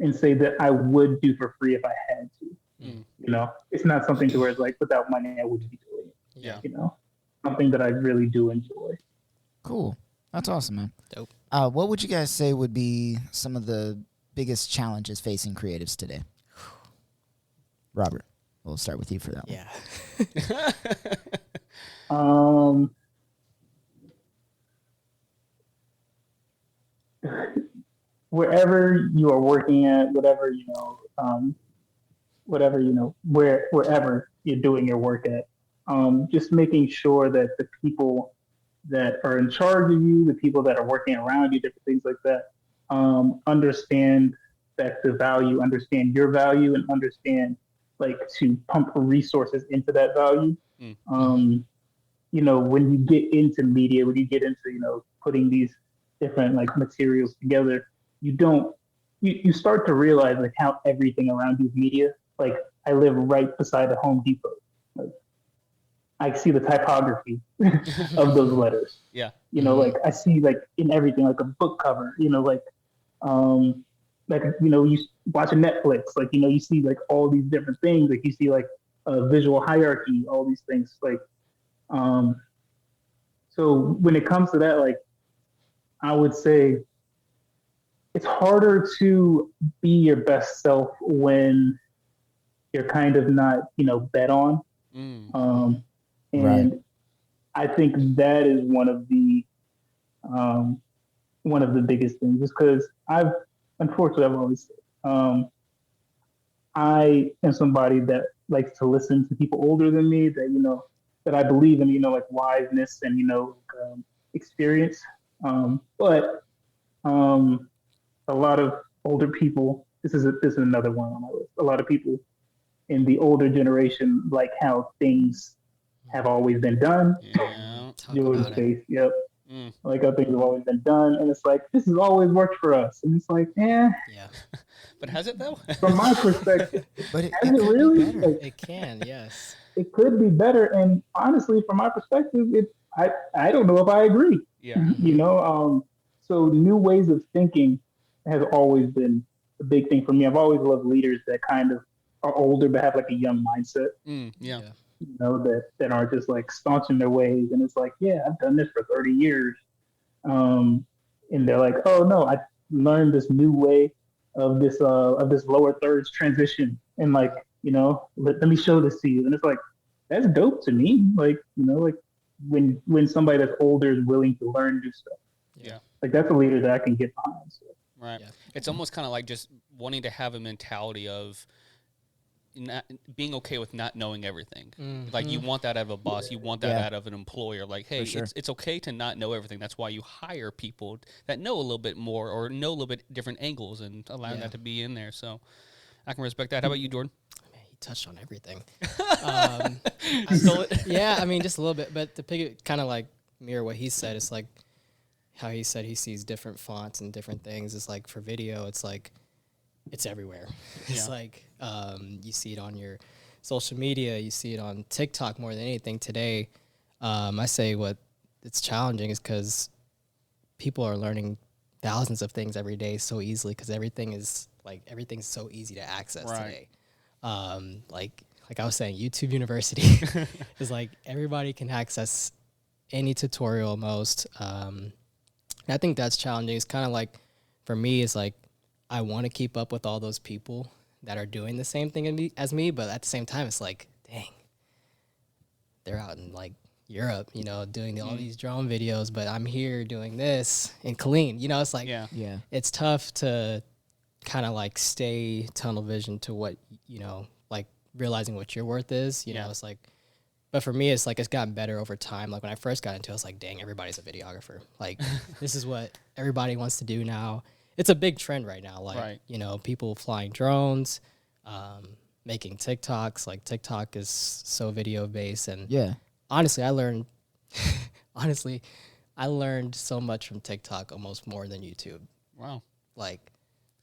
and say that I would do for free if I had to. You know, it's not something to where it's like without money I wouldn't be doing it. Yeah. You know, something that I really do enjoy. Cool. That's awesome, man. Dope. What would you guys say would be some of the biggest challenges facing creatives today? Robert, we'll start with you for that one. Wherever you are working at, whatever wherever you're doing your work at, just making sure that the people that are in charge of you, the people that are working around you, different things like that, understand that the value, understand your value, and understand like to pump resources into that value. You know, when you get into media, when you get into, you know, putting these different like materials together, you start to realize like how everything around you is media. Like I live right beside a Home Depot. Like, I see the typography of those letters. Yeah. You know, like I see like in everything, like a book cover, you know, like you know, you watch a Netflix, like, you know, you see like all these different things, like you see like a visual hierarchy, all these things, like, so when it comes to that, like, I would say it's harder to be your best self when you're kind of not, you know, bet on. And Right. I think that is one of the biggest things, just because I've always I am somebody that likes to listen to people older than me, that, you know, that I believe in, you know, like wiseness and, you know, experience. But a lot of older people, this is another one on my list. A lot of people in the older generation like how things have always been done. Yeah. George's face, yep. Mm. Like how things have always been done, and it's like this has always worked for us, and it's like, Yeah. But has it though? From my perspective, But it has it could be really? better. Like, It can, yes. it could be better, and honestly, from my perspective, I don't know if I agree. Yeah. You know, so new ways of thinking has always been a big thing for me. I've always loved leaders that kind of are older but have like a young mindset. Yeah. You know, that aren't just like staunch in their ways, and it's like, yeah, I've done this for 30 years. And they're like, oh no, I learned this new way of this lower thirds transition, and like, you know, let me show this to you. And it's like, that's dope to me. Like, you know, like when somebody that's older is willing to learn new stuff. Yeah. Like that's a leader that I can get behind. So. Right. Yeah. It's almost kind of like just wanting to have a mentality of not being okay with not knowing everything. Like you want that out of a boss, you want that out of an employer. Like, hey, sure. it's okay to not know everything. That's why you hire people that know a little bit more or know a little bit different angles and allowing that to be in there. So I can respect that. How about you, Jordan? Man, he touched on everything. I stole it. Yeah, I mean, just a little bit. But to pick it, kind of like mirror what he said, it's like how he said he sees different fonts and different things. It's like for video, it's like it's everywhere. It's like you see it on your social media, you see it on TikTok more than anything today. I say what it's challenging is because people are learning thousands of things every day so easily because everything's so easy to access today. Like I was saying, YouTube University is like everybody can access any tutorial almost. And I think that's challenging. It's kind of like, for me, it's like I want to keep up with all those people that are doing the same thing as me, but at the same time, it's like, dang, they're out in like Europe, you know, doing all these drone videos, but I'm here doing this in Colleen. You know, it's like, it's tough to kind of like stay tunnel vision to what, you know, like realizing what your worth is. You know, it's like, but for me, it's like it's gotten better over time. Like when I first got into it, I was like, dang, everybody's a videographer. Like this is what everybody wants to do now. It's a big trend right now. Like, you know, people flying drones, making TikToks. Like TikTok is so video based. And honestly, I learned so much from TikTok, almost more than YouTube. Wow. Like,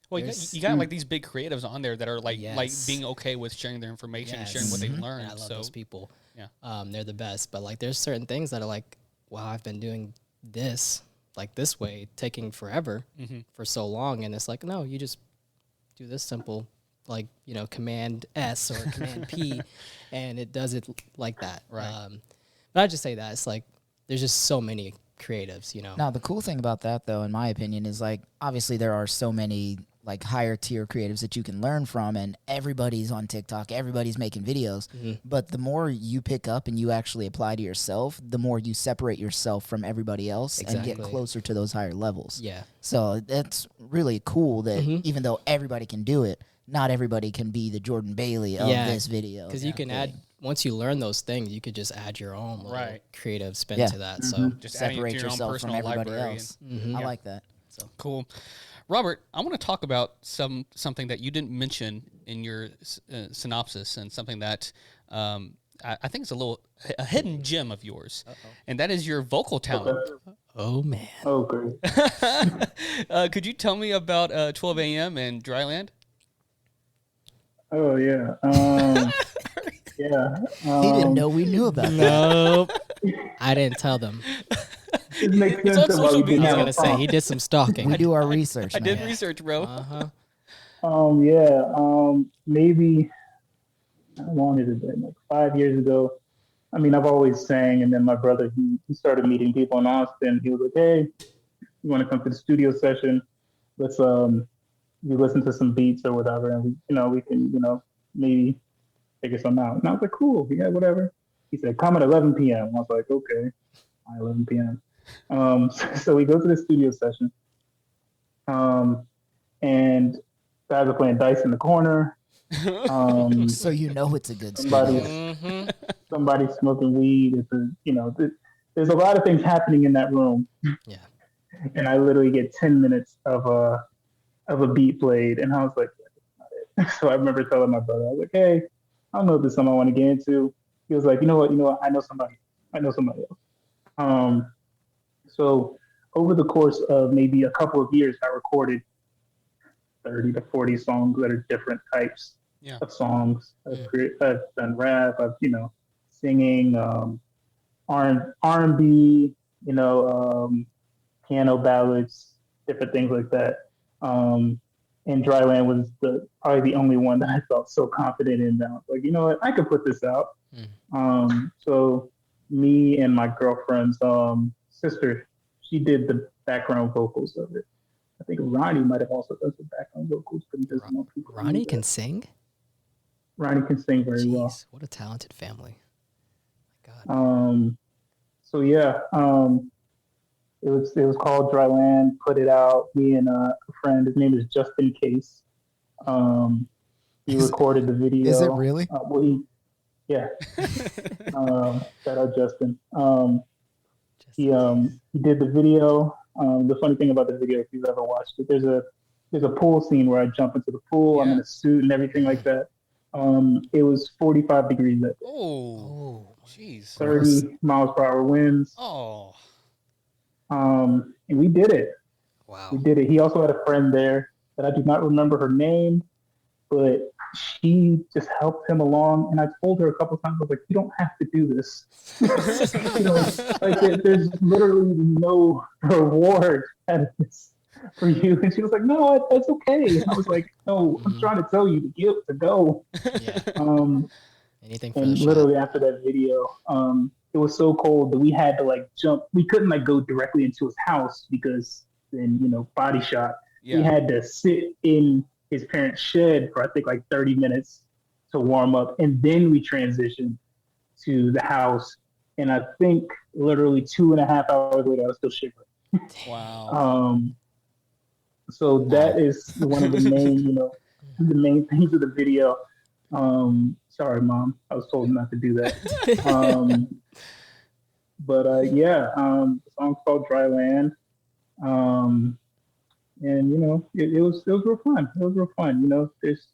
well, you got like these big creatives on there that are like being okay with sharing their information and sharing what they've learned. And I love those people. Yeah. They're the best. But like, there's certain things that are like, wow, I've been doing this like this way, taking forever for so long. And it's like, no, you just do this simple like, Command S or Command P, and it does it like that. Right. But I just say that it's like there's just so many creatives. Now, the cool thing about that, though, in my opinion, is like obviously there are so many like higher tier creatives that you can learn from, and everybody's on TikTok, everybody's making videos. But the more you pick up and you actually apply to yourself, the more you separate yourself from everybody else and get Exactly. closer to those higher levels. Yeah. So that's really cool that even though everybody can do it, not everybody can be the Jordan Bailey of this video. Because you can add, once you learn those things, you could just add your own little Right. creative spin Yeah. to that. So Just adding it to separate your own yourself from personal everybody library else. and- I like that. Cool. Robert, I want to talk about something that you didn't mention in your synopsis, and something that I think is a hidden gem of yours, and that is your vocal talent. oh man. Oh, great. Could you tell me about 12 a.m. and Dryland? Oh, yeah. Yeah. He didn't know we knew about that. Nope. I didn't tell them. It makes It's sense on of why social we didn't media. I have was a gonna say prompt. he did some stalking. We do our research. I did man. research, bro. Uh-huh. Maybe, how long has it been? Like 5 years ago. I mean, I've always sang, and then my brother, he started meeting people in Austin. He was like, hey, you want to come to the studio session? Let's, you listen to some beats or whatever, and we can, maybe figure something out. And I was like, cool, yeah, whatever. He said, come at 11 p.m. I was like, okay, 11 p.m. So we go to the studio session, and guys are playing dice in the corner. So you know it's a good Somebody- studio. Somebody's smoking weed. There's a lot of things happening in that room. Yeah. And I literally get 10 minutes of a beat played, and I was like, that's not it. So I remember telling my brother, I was like, hey, I don't know if this is something I want to get into. He was like, you know what, I know somebody else. So over the course of maybe a couple of years, I recorded 30 to 40 songs that are different types of songs. I've done rap, I've, singing, R&B, piano ballads, different things like that. And Dryland was probably the only one that I felt so confident in that I was like, you know what, I could put this out. So me and my girlfriend's sister, she did the background vocals of it. I think Ronnie might have also done some background vocals. Ronnie can sing? Ronnie can sing very well. Jeez, what a talented family. My God. So yeah, it was called Dryland. Put it out. Me and a friend, his name is Justin Case. He recorded the video. Is it really? Yeah. Shout out Justin. He did the video. The funny thing about the video, if you've ever watched it, there's a pool scene where I jump into the pool. I'm in a suit and everything like that. It was 45 degrees that day. Oh, jeez. 30 miles per hour winds. Oh. And we did it. Wow. We did it. He also had a friend there that I do not remember her name, but she just helped him along. And I told her a couple times, I was like, you don't have to do this. There's literally no reward out of this for you. And she was like, no, that's okay. And I was like, no, I'm trying to tell you to go. Yeah. Anything for And the literally shot. after that video, it was so cold that we had to jump. We couldn't go directly into his house because then, body shot. Yeah. We had to sit in his parents' shed for I think 30 minutes to warm up, and then we transitioned to the house. And I think literally 2.5 hours later, I was still shivering. Wow. So that is one of the main, the main things of the video. Sorry, Mom, I was told not to do that. But yeah, the song's called Dryland. And it was real fun. It was real fun. There's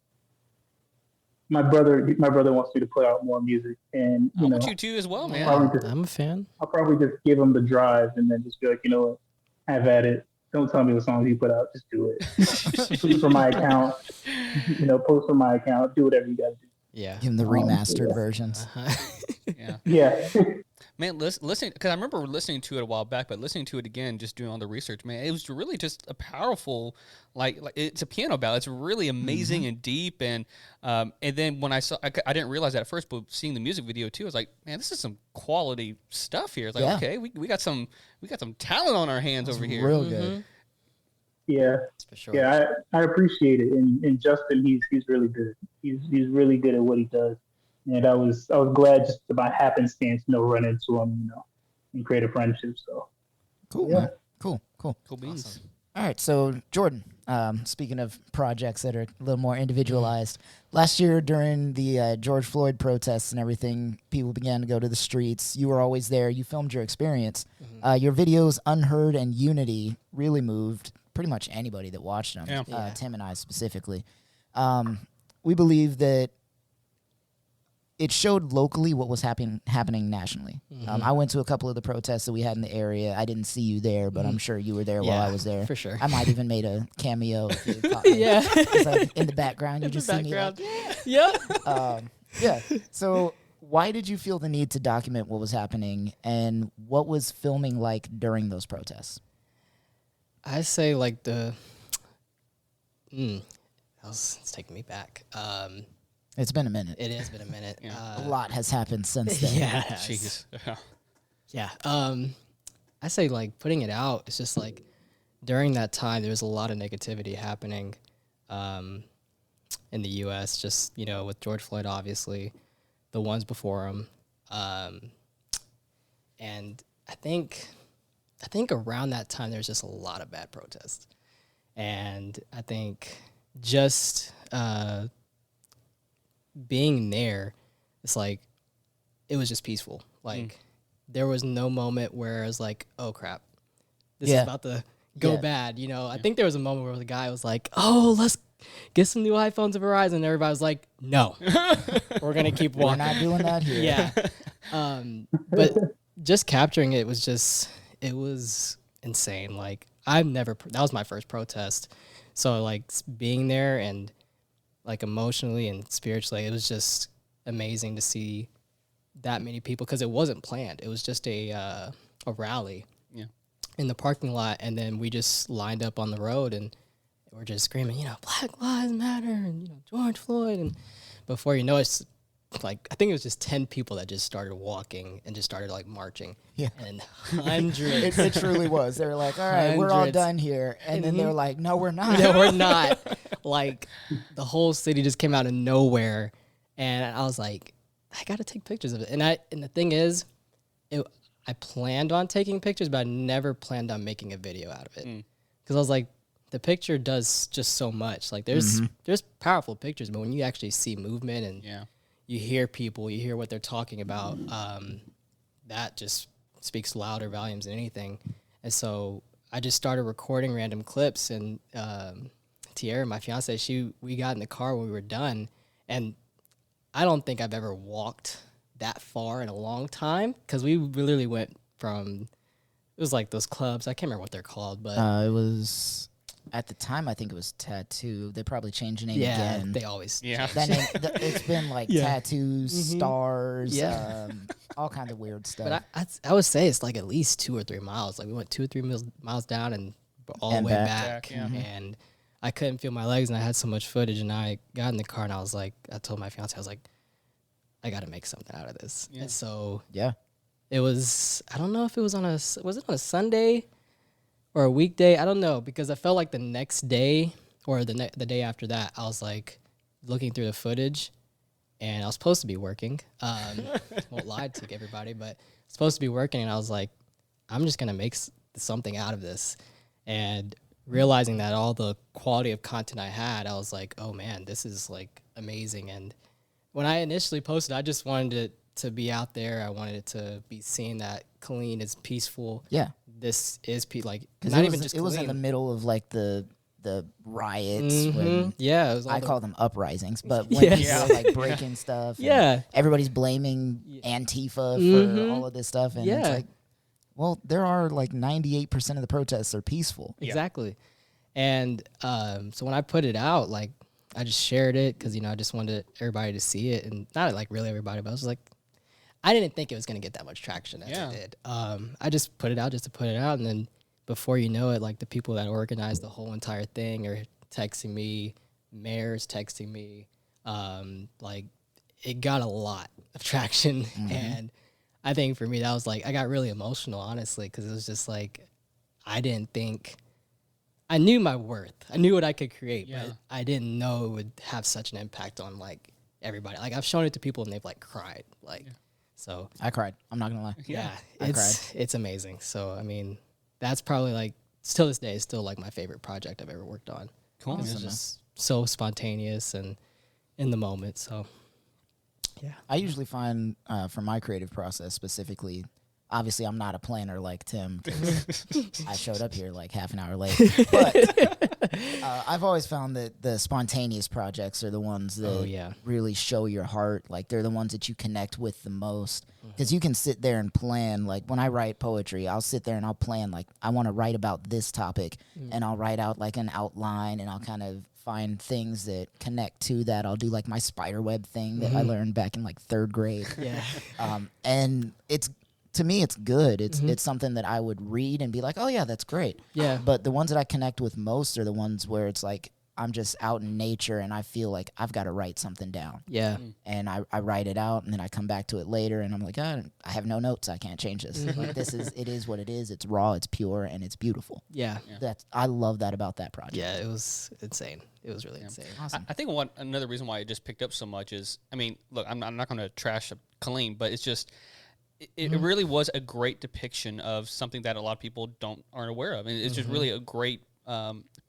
my brother wants me to put out more music, and I want you to as well, man. I'm a fan. I'll probably just give him the drive and then just be like, what, have at it. Don't tell me what songs you put out. Just do it. Tweet from my account. Post from my account. Do whatever you got to do. Yeah. Give him the remastered versions. Uh-huh. Yeah. Yeah. Man, listening, because I remember listening to it a while back, but listening to it again, just doing all the research, man, it was really just a powerful, like it's a piano ballad. It's really amazing and deep, and then when I saw, I didn't realize that at first, but seeing the music video too, I was like, man, this is some quality stuff here. It's like, okay, we got some talent on our hands over here. Real good. Yeah, For sure. yeah, I appreciate it. And Justin, he's really good. He's really good at what he does. And I was glad just by happenstance, run into him, and create a friendship. So Cool, yeah. man. Cool. Cool beans. Awesome. All right, so Jordan, speaking of projects that are a little more individualized, last year during the George Floyd protests and everything, people began to go to the streets. You were always there. You filmed your experience. Your videos, Unheard and Unity, really moved pretty much anybody that watched them, Yeah. Tim and I specifically. We believe that it showed locally what was happening nationally. I went to a couple of the protests that we had in the area. I didn't see you there, but I'm sure you were there while I was there. For sure. I might even made a cameo if you caught me. Yeah. It's like in the background, you just see me. Like, yeah. So why did you feel the need to document what was happening, and what was filming like during those protests? I say like it's taking me back. It's been a minute. It has been a minute. A lot has happened since then. Yeah. Jeez. Yeah. I say like putting it out, it's just like during that time there was a lot of negativity happening in the US, just, with George Floyd, obviously, the ones before him. And I think around that time there's just a lot of bad protests. And I think just being there, it's like it was just peaceful. Like there was no moment where it was like, oh crap, this is about to go bad. I think there was a moment where the guy was like, oh, let's get some new iPhones at Verizon. And everybody was like, no, we're gonna keep walking. We're not doing that here. Yeah. But just capturing it was insane. Like that was my first protest. So like being there and like emotionally and spiritually, it was just amazing to see that many people, because it wasn't planned. It was just a rally in the parking lot, and then we just lined up on the road and we're just screaming, Black Lives Matter and George Floyd, and before you know it's like, I think it was just 10 people that just started walking and just started like marching. Yeah. And hundreds. It truly was. They were like, all right, we're all done here. And then they were like, no, we're not. No, we're not. Like the whole city just came out of nowhere. And I was like, I got to take pictures of it. And the thing is, I planned on taking pictures, but I never planned on making a video out of it. Because I was like, the picture does just so much. Like there's powerful pictures, but when you actually see movement and you hear people, you hear what they're talking about, that just speaks louder volumes than anything. And so I just started recording random clips, and Tierra, my fiance, we got in the car when we were done, and I don't think I've ever walked that far in a long time, because we literally went from, it was like those clubs, I can't remember what they're called, but it was, at the time, I think it was Tattoo. They probably changed the name again. They always That name, it's been like Tattoos, Stars, all kinds of weird stuff. But I would say it's like at least 2 or 3 miles. Like we went 2 or 3 miles down and all the way back. And I couldn't feel my legs, and I had so much footage, and I got in the car and I was like, I told my fiance, I was like, I got to make something out of this. And so it was, I don't know if it was was it on a Sunday or a weekday? I don't know, because I felt like the next day or the day after that, I was like looking through the footage, and I was supposed to be working. Won't lie to everybody, but supposed to be working, and I was like, I'm just gonna make something out of this. And realizing that all the quality of content I had, I was like, oh man, this is like amazing. And when I initially posted, I just wanted it to be out there. I wanted it to be seen that Killeen is peaceful. Yeah. This is like not even just. It was in the middle of like the riots. When it was. I call them uprisings, but when people are like breaking stuff. Everybody's blaming Antifa for all of this stuff, and it's like, well, there are like 98% of the protests are peaceful. Exactly, and so when I put it out, like I just shared it because I just wanted everybody to see it, and not like really everybody, but I was like, I didn't think it was going to get that much traction as it did. I just put it out just to put it out. And then before you know it, like the people that organized the whole entire thing are texting me, mayors texting me. Like it got a lot of traction. And I think for me, that was like, I got really emotional, honestly, because it was just like, I didn't think, I knew my worth. I knew what I could create, but I didn't know it would have such an impact on like everybody. Like I've shown it to people and they've like cried. Like, so I cried. I'm not gonna lie. It's amazing. So, I mean, that's probably like, still this day, is still like my favorite project I've ever worked on. Cool. It was just so spontaneous and in the moment. So, yeah. I usually find for my creative process specifically, obviously I'm not a planner like Tim. 'Cause I showed up here like half an hour late. But I've always found that the spontaneous projects are the ones that really show your heart. Like they're the ones that you connect with the most. Because you can sit there and plan. Like when I write poetry, I'll sit there and I'll plan. Like I want to write about this topic. And I'll write out like an outline and I'll kind of find things that connect to that. I'll do like my spider web thing that I learned back in like 3rd grade. And it's, to me, it's good. It's something that I would read and be like, oh yeah, that's great. Yeah. But the ones that I connect with most are the ones where it's like I'm just out in nature and I feel like I've got to write something down. Yeah. And I write it out and then I come back to it later and I'm like, I have no notes. I can't change this. Like it is what it is. It's raw, it's pure, and it's beautiful. Yeah. I love that about that project. Yeah, it was insane. It was really insane. Awesome. I think another reason why it just picked up so much is, I mean, look, I'm not going to trash Colleen, but it's just, it really was a great depiction of something that a lot of people aren't aware of. And it's just really a great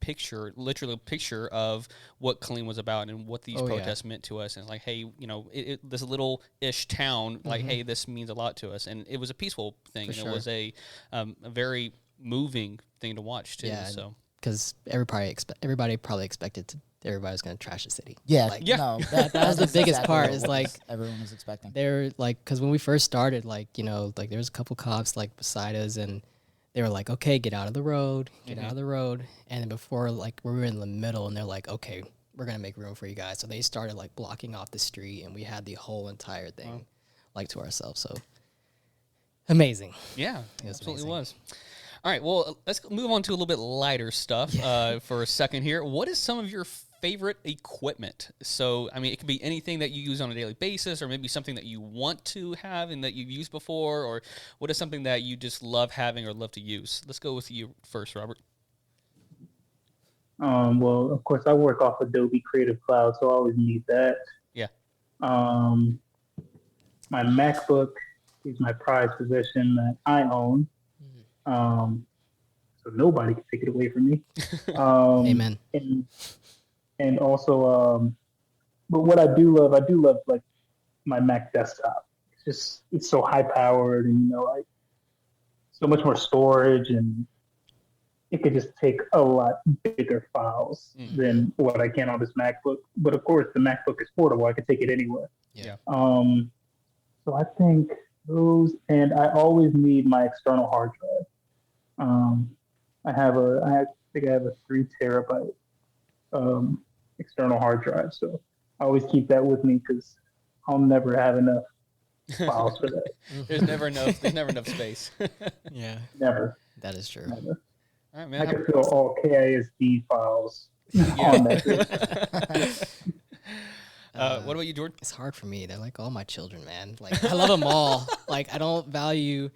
picture, literally a picture of what Colleen was about and what these protests meant to us. And it's like, hey, you know, this little-ish town, like, hey, this means a lot to us. And it was a peaceful thing. And it was a very moving thing to watch, too. Yeah, so because everybody probably expected everybody's going to trash the city. Yeah, like, no, that was the biggest part. Is what like everyone was expecting. They're like, because when we first started, like, you know, like there was a couple cops like beside us, and they were like, okay, get out of the road, get out of the road. And then before, like, we were in the middle, and they're like, okay, we're gonna make room for you guys. So they started like blocking off the street, and we had the whole entire thing like to ourselves. So amazing. Yeah, it absolutely was. All right, well, let's move on to a little bit lighter stuff for a second here. What is some of your favorite equipment? So, I mean, it could be anything that you use on a daily basis, or maybe something that you want to have and that you've used before, or what is something that you just love having or love to use? Let's go with you first, Robert. Well, of course, I work off Adobe Creative Cloud, so I always need that. Yeah. My MacBook is my prized possession that I own. So nobody can take it away from me. Amen. And also, but what I do love like my Mac desktop. It's so high powered, and, you know, like so much more storage, and it could just take a lot bigger files than what I can on this MacBook. But of course, the MacBook is portable. I can take it anywhere. Yeah. So I think those, and I always need my external hard drive. I think I have a 3 terabyte external hard drive. So I always keep that with me because I'll never have enough files for that. There's never enough space. Yeah. Never. That is true. Never. All right, man. I can fill all KISD files on that. What about you, Jordan? It's hard for me. They're like all my children, man. Like I love them all. Like I don't value,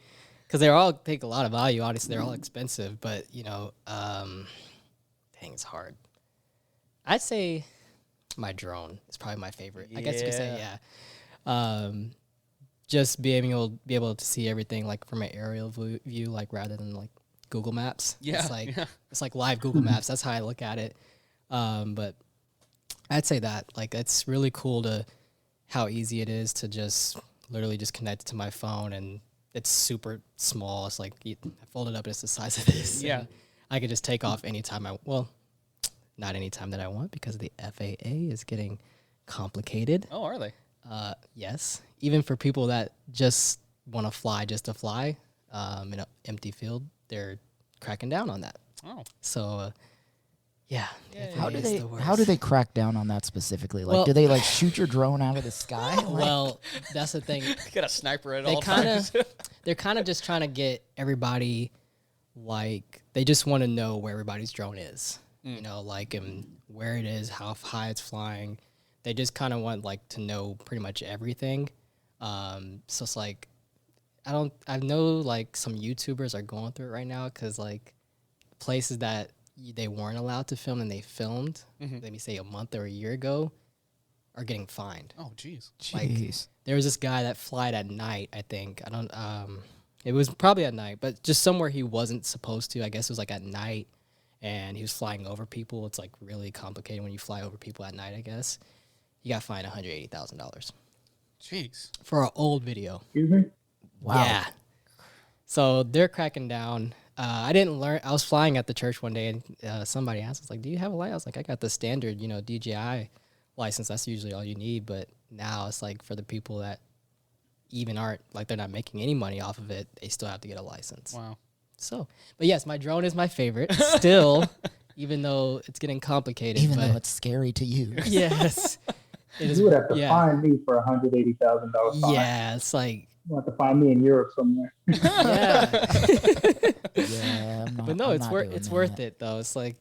because they all take a lot of value. Obviously, they're all expensive, but you know, dang, it's hard. I'd say my drone is probably my favorite. I guess you could say, yeah. Just being able to see everything like from an aerial view, like rather than like Google Maps. Yeah, it's like live Google Maps. That's how I look at it. But I'd say that like it's really cool to how easy it is to just literally just connect it to my phone, and it's super small. It's like I fold it up, and it's the size of this. Yeah, I could just take off anytime not anytime that I want, because the FAA is getting complicated. Oh, are they? Yes. Even for people that just want to fly just to fly in an empty field, they're cracking down on that. Oh. So Yeah. How do it's they the worst. how do they crack down on that specifically? Like, Well- do they like shoot your drone out of the sky? Like, Well, that's the thing. Got a sniper at They all kinda- times. They're kind of just trying to get everybody, like, they just want to know where everybody's drone is. You know, like, and where it is, how high it's flying. They just kind of want, like, to know pretty much everything. So it's like, I know, like, some YouTubers are going through it right now because, like, places that they weren't allowed to film and they filmed, let me say a month or a year ago, are getting fined. Oh, jeez. jeez. There was this guy that flied at night, I think. It was probably at night, but just somewhere he wasn't supposed to. I guess it was like at night, and he was flying over people. It's like really complicated when you fly over people at night, I guess. He got fined $180,000 Jeez. for an old video. Excuse me? Wow. Yeah. So they're cracking down. I didn't learn. I was flying at the church one day, and somebody asked us, like, do you have a license? I was like, I got the standard, DJI license. That's usually all you need. But now it's like for the people that even aren't, like, they're not making any money off of it, they still have to get a license. Wow. So, but yes, my drone is my favorite still, even though it's getting complicated. Even but though it's scary to use. yes, it is. You would have to yeah. find me for $180,000 fine. Yeah, it's like, You have to find me in Europe somewhere. yeah. Yeah, I'm not, But no, I'm it's not worth doing it's that. worth it though. It's like,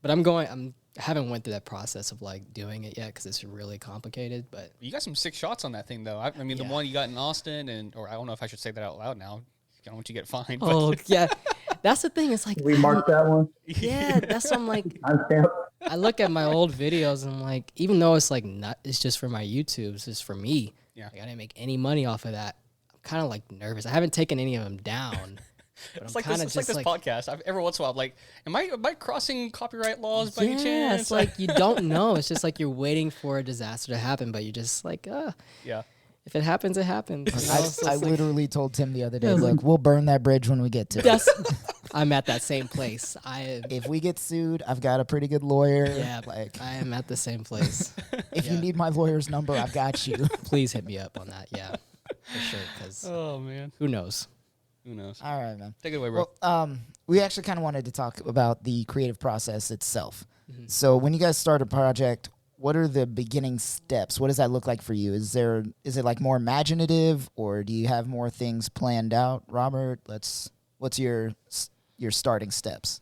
but I haven't went through that process of like doing it yet because it's really complicated. But You got some sick shots on that thing, though. I mean, the Yeah. one you got in Austin, or I don't know if I should say that out loud now. I don't want you to get fined. oh yeah, that's the thing. It's like We marked that one. yeah, that's what I'm like. I'm stamped. I look at my old videos and I'm like, even though it's like not, it's just for my YouTube, it's just for me. Yeah. Like, I didn't make any money off of that. I'm kind of like nervous. I haven't taken any of them down. But It's I'm like kind this, of it's like just this podcast. Every once in a while, I'm like, am I crossing copyright laws by yeah, any chance? it's like you don't know. It's just like you're waiting for a disaster to happen, but you're just like, yeah. if it happens, it happens. You know? So I it's like- literally told Tim the other day, Yeah, look, we'll burn that bridge when we get to it. That's, I'm at that same place. If we get sued, I've got a pretty good lawyer. Yeah, Like, I am at the same place. if you yeah. need my lawyer's number, I've got you. Please hit me up on that. Yeah, for sure. Because Oh man, who knows? who knows? All right, man. Take it away, bro. Well, we actually kind of wanted to talk about the creative process itself. Mm-hmm. So when you guys start a project, what are the beginning steps? What does that look like for you? Is it like more imaginative, or do you have more things planned out? Robert, what's your starting steps?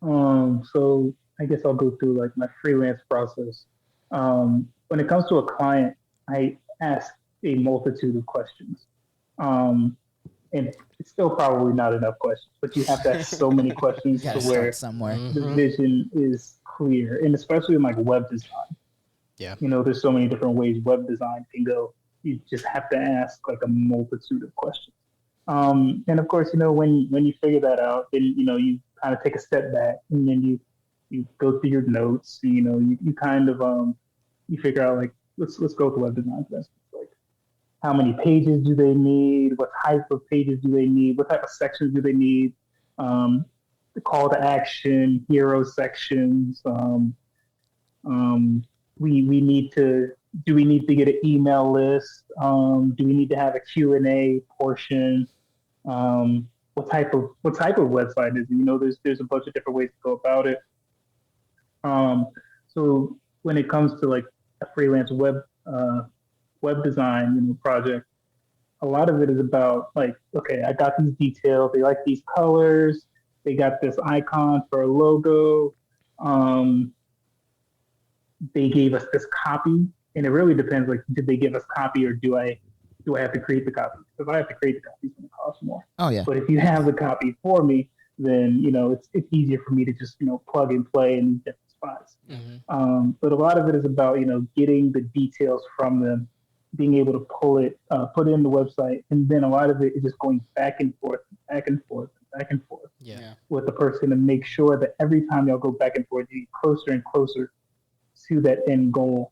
So I guess I'll go through like my freelance process. When it comes to a client, I ask a multitude of questions. And it's still probably not enough questions, but you have to ask so many questions You to gotta where start somewhere. the vision is clear. And especially in like web design. Yeah. There's so many different ways web design can go. You just have to ask like a multitude of questions. And of course, when you figure that out, then, you kind of take a step back and then you go through your notes, and, you kind of, you figure out like, let's go with web design for instance. Like, how many pages do they need? What type of pages do they need? What type of sections do they need? The call to action, hero sections. Do we need to get an email list? Do we need to have a Q&A portion? What type of website is it? There's a bunch of different ways to go about it. So when it comes to like a freelance web design, project, a lot of it is about like, okay, I got these details. They like these colors. They got this icon for a logo. They gave us this copy, and it really depends. Like, did they give us copy, or do I have to create the copy? If I have to create the copy, it's going to cost more. Oh yeah. But if you have the copy for me, then it's easier for me to just plug and play in different spots. Mm-hmm. But a lot of it is about getting the details from them, being able to pull it, put it in the website, and then a lot of it is just going back and forth, back and forth, back and forth Yeah. with the person to make sure that every time y'all go back and forth, you get closer and closer to that end goal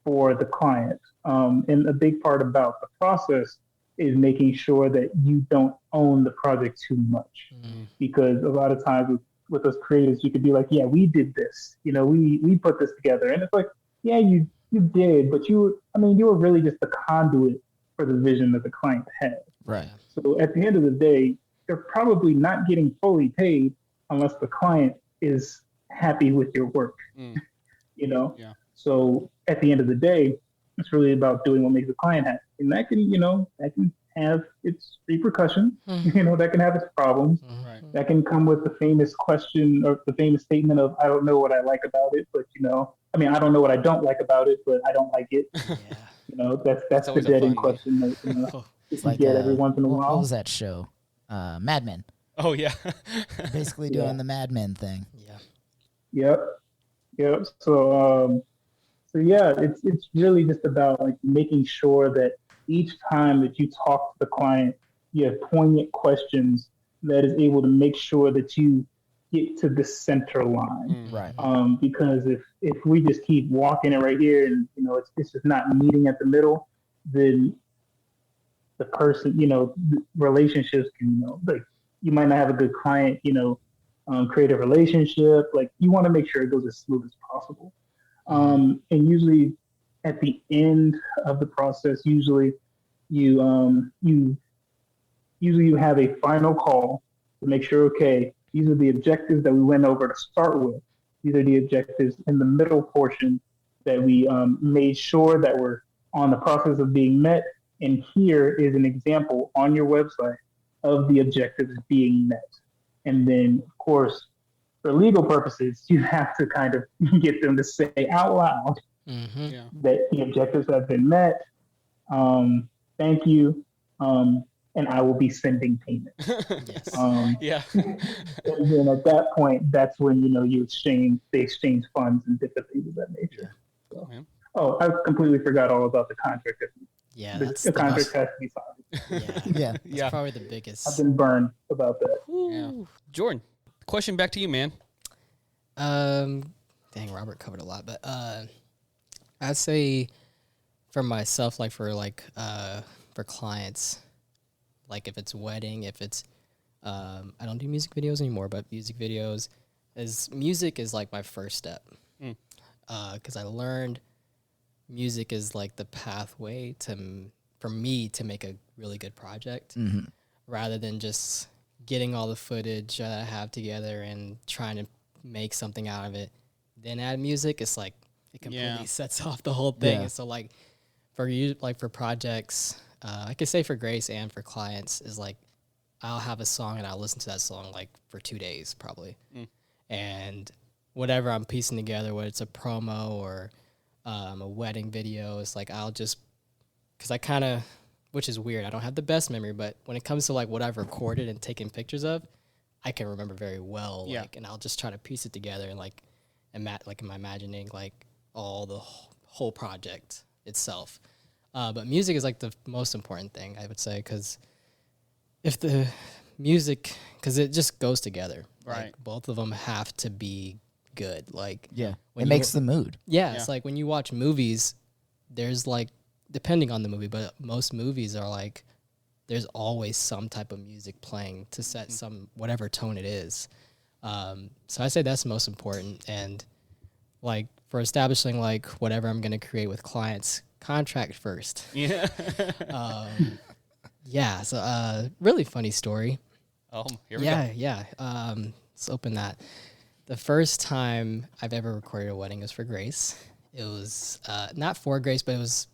for the client. And a big part about the process is making sure that you don't own the project too much. Mm-hmm. Because a lot of times with us creators, you could be like, yeah, we did this, we put this together. And it's like, yeah, you did, but you were really just the conduit for the vision that the client had. Right. So at the end of the day, they're probably not getting fully paid unless the client is happy with your work. You know, Yeah. so at the end of the day, it's really about doing what makes the client happy, and that can, that can have its repercussions. That can have its problems. Right. That can come with the famous question or the famous statement of, I don't know what I like about it, but I don't know what I don't like about it, but I don't like it. Yeah. That's the always a dead end fun one. question that It's you like get every once in a what while. was that show? Mad Men. Oh yeah. Basically doing the Mad Men thing. Yeah. Yep. So yeah, it's really just about like making sure that each time that you talk to the client, you have poignant questions that is able to make sure that you get to the center line. Right. Because if we just keep walking it right here and it's just not meeting at the middle, then the person, relationships can, like you might not have a good client, create a relationship. Like you want to make sure it goes as smooth as possible. And usually at the end of the process, usually you have a final call to make sure, okay, these are the objectives that we went over to start with. These are the objectives in the middle portion that we made sure that we're on the process of being met. And here is an example on your website of the objectives being met. And then, of course, for legal purposes, you have to kind of get them to say out loud that the objectives have been met. Thank you. And I will be sending payment. Yeah. And then at that point, that's when they exchange funds and different things of that nature. So, I completely forgot all about the contract. Yeah, The contract has to be signed. Yeah, Yeah. that's probably the biggest. I've been burned about that. Yeah. Jordan, question back to you, man. Dang, Robert covered a lot, but I'd say for myself, like for clients, like if it's wedding, if it's I don't do music videos anymore, but music is like my first step. Because I learned music is like the pathway for me to make a really good project, rather than just getting all the footage that I have together and trying to make something out of it. Then add music, it's like it completely sets off the whole thing. Yeah. And so like for you, like for projects, I could say for Grace and for clients is like I'll have a song and I'll listen to that song like for 2 days probably, and whatever I'm piecing together, whether it's a promo or a wedding video, it's like I'll just, because I kind of, which is weird, I don't have the best memory, but when it comes to like what I've recorded and taken pictures of, I can remember very well. Like, and I'll just try to piece it together and like, like I'm imagining like all the whole project itself. But music is like the most important thing, I would say, because if the music, because it just goes together. Right. Like, both of them have to be good. Like, Yeah. when It makes the mood. Yeah, it's like when you watch movies, there's like, depending on the movie, but most movies are like, there's always some type of music playing to set some, whatever tone it is. So I say that's most important. And like for establishing like whatever I'm going to create with clients, contract first. Yeah. Yeah. So really funny story. Oh, here we go. Yeah. Let's open that. The first time I've ever recorded a wedding was for Grace. It was not for Grace, but it was,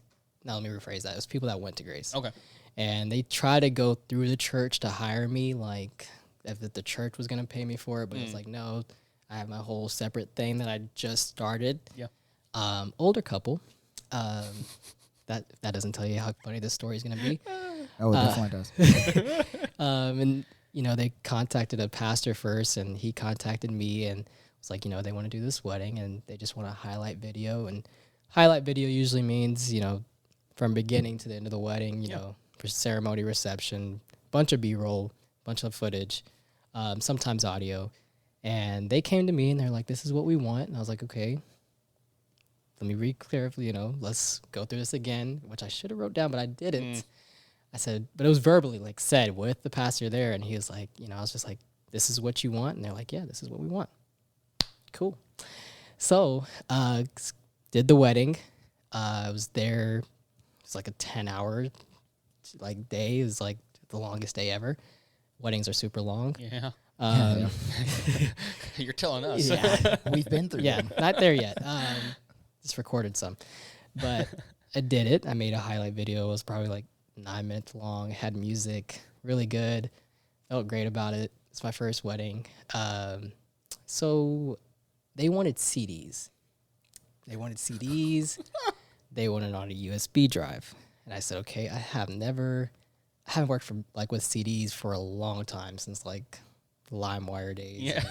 now let me rephrase that. It was people that went to Grace. Okay. And they tried to go through the church to hire me, like if the church was going to pay me for it. But it's like, no, I have my whole separate thing that I just started. Yeah. Older couple. That doesn't tell you how funny this story is going to be. Oh, it definitely does. And, you know, they contacted a pastor first, and he contacted me and was like, you know, they want to do this wedding, and they just want a highlight video. And highlight video usually means, you know, from beginning to the end of the wedding, you know, for ceremony, reception, bunch of B-roll, bunch of footage, sometimes audio. And they came to me, and they're like, this is what we want. And I was like, okay, let me read carefully, you know, let's go through this again, which I should have wrote down, but I didn't. I said, but it was verbally like said with the pastor there. And he was like, you know, I was just like, this is what you want. And they're like, yeah, this is what we want. Cool. So, did the wedding. I was there. It's like a 10-hour like day. It was like the longest day ever. Weddings are super long. Yeah. You're telling us. Yeah. We've been through Yeah, them. not there yet. Just recorded some, but I did it. I made a highlight video. It was probably like 9 minutes long. It had music, really good. Felt great about it. It's my first wedding. So they wanted CDs. They wanted They wanted it on a USB drive, and I said, okay. I haven't worked for like with CDs for a long time, since like LimeWire days. Yeah.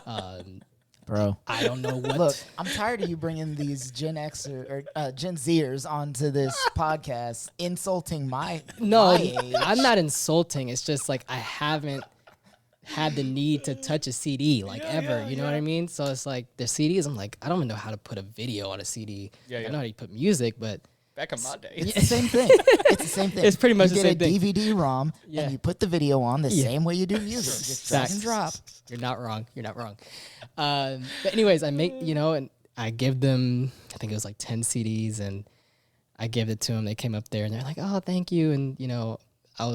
And, Bro. I don't know what. Look, I'm tired of you bringing these Gen X or Gen Zers onto this podcast, insulting my age. I'm not insulting. It's just like I haven't had the need to touch a CD ever. You know what I mean? So it's like the CDs. I'm like, I don't even know how to put a video on a CD. Yeah, I know how to put music, but Back in my day. It's the same thing. It's the same thing. It's pretty much you the same thing. You get a DVD-ROM Yeah. and you put the video on the same way you do music. Just drag and drop. You're not wrong. But anyways, I make, and I give them, I think it was like 10 CDs, and I gave it to them. They came up there and they're like, oh, thank you. And, I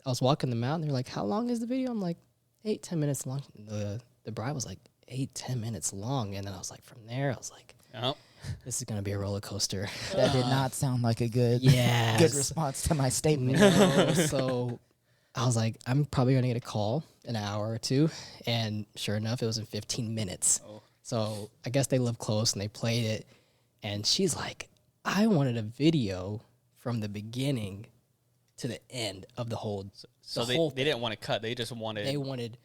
was walking them out and they're like, how long is the video? I'm like, 8-10 minutes long. The bride was like 8-10 minutes long. And then I was like, from there, I was like, Oh. this is going to be a roller coaster. That did not sound like a good response to my statement. No, so I was like, I'm probably going to get a call in an hour or two. And sure enough, it was in 15 minutes. Oh. So I guess they live close and they played it. And she's like, I wanted a video from the beginning to the end of the whole. So the whole they didn't want to cut. They just wanted. They wanted,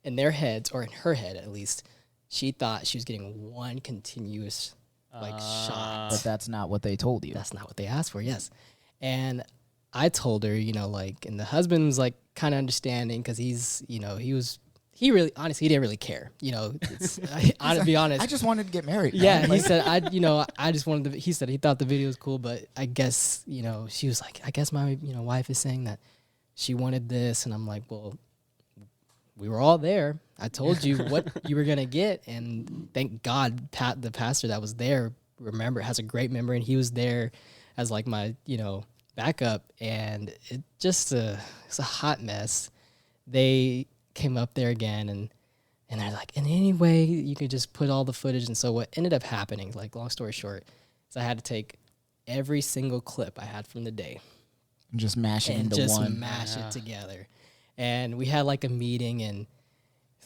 in their heads, or in her head at least, she thought she was getting one continuous shot. But that's not what they told you. That's not what they asked for, yes. And I told her, and the husband was like kind of understanding, because he really, honestly, he didn't really care. To be honest. I just wanted to get married. Yeah, man. he said, I just wanted to, he said he thought the video was cool, but I guess, she was like, I guess my, wife is saying that she wanted this. And I'm like, well, we were all there. I told you what you were going to get. And thank God, the pastor that was there, has a great memory. And he was there as like my, backup. And it just, it's a hot mess. They came up there again and they're like, in any way you could just put all the footage. And so what ended up happening, like long story short, is I had to take every single clip I had from the day Just mash it and into just one. mash it together. And we had like a meeting, and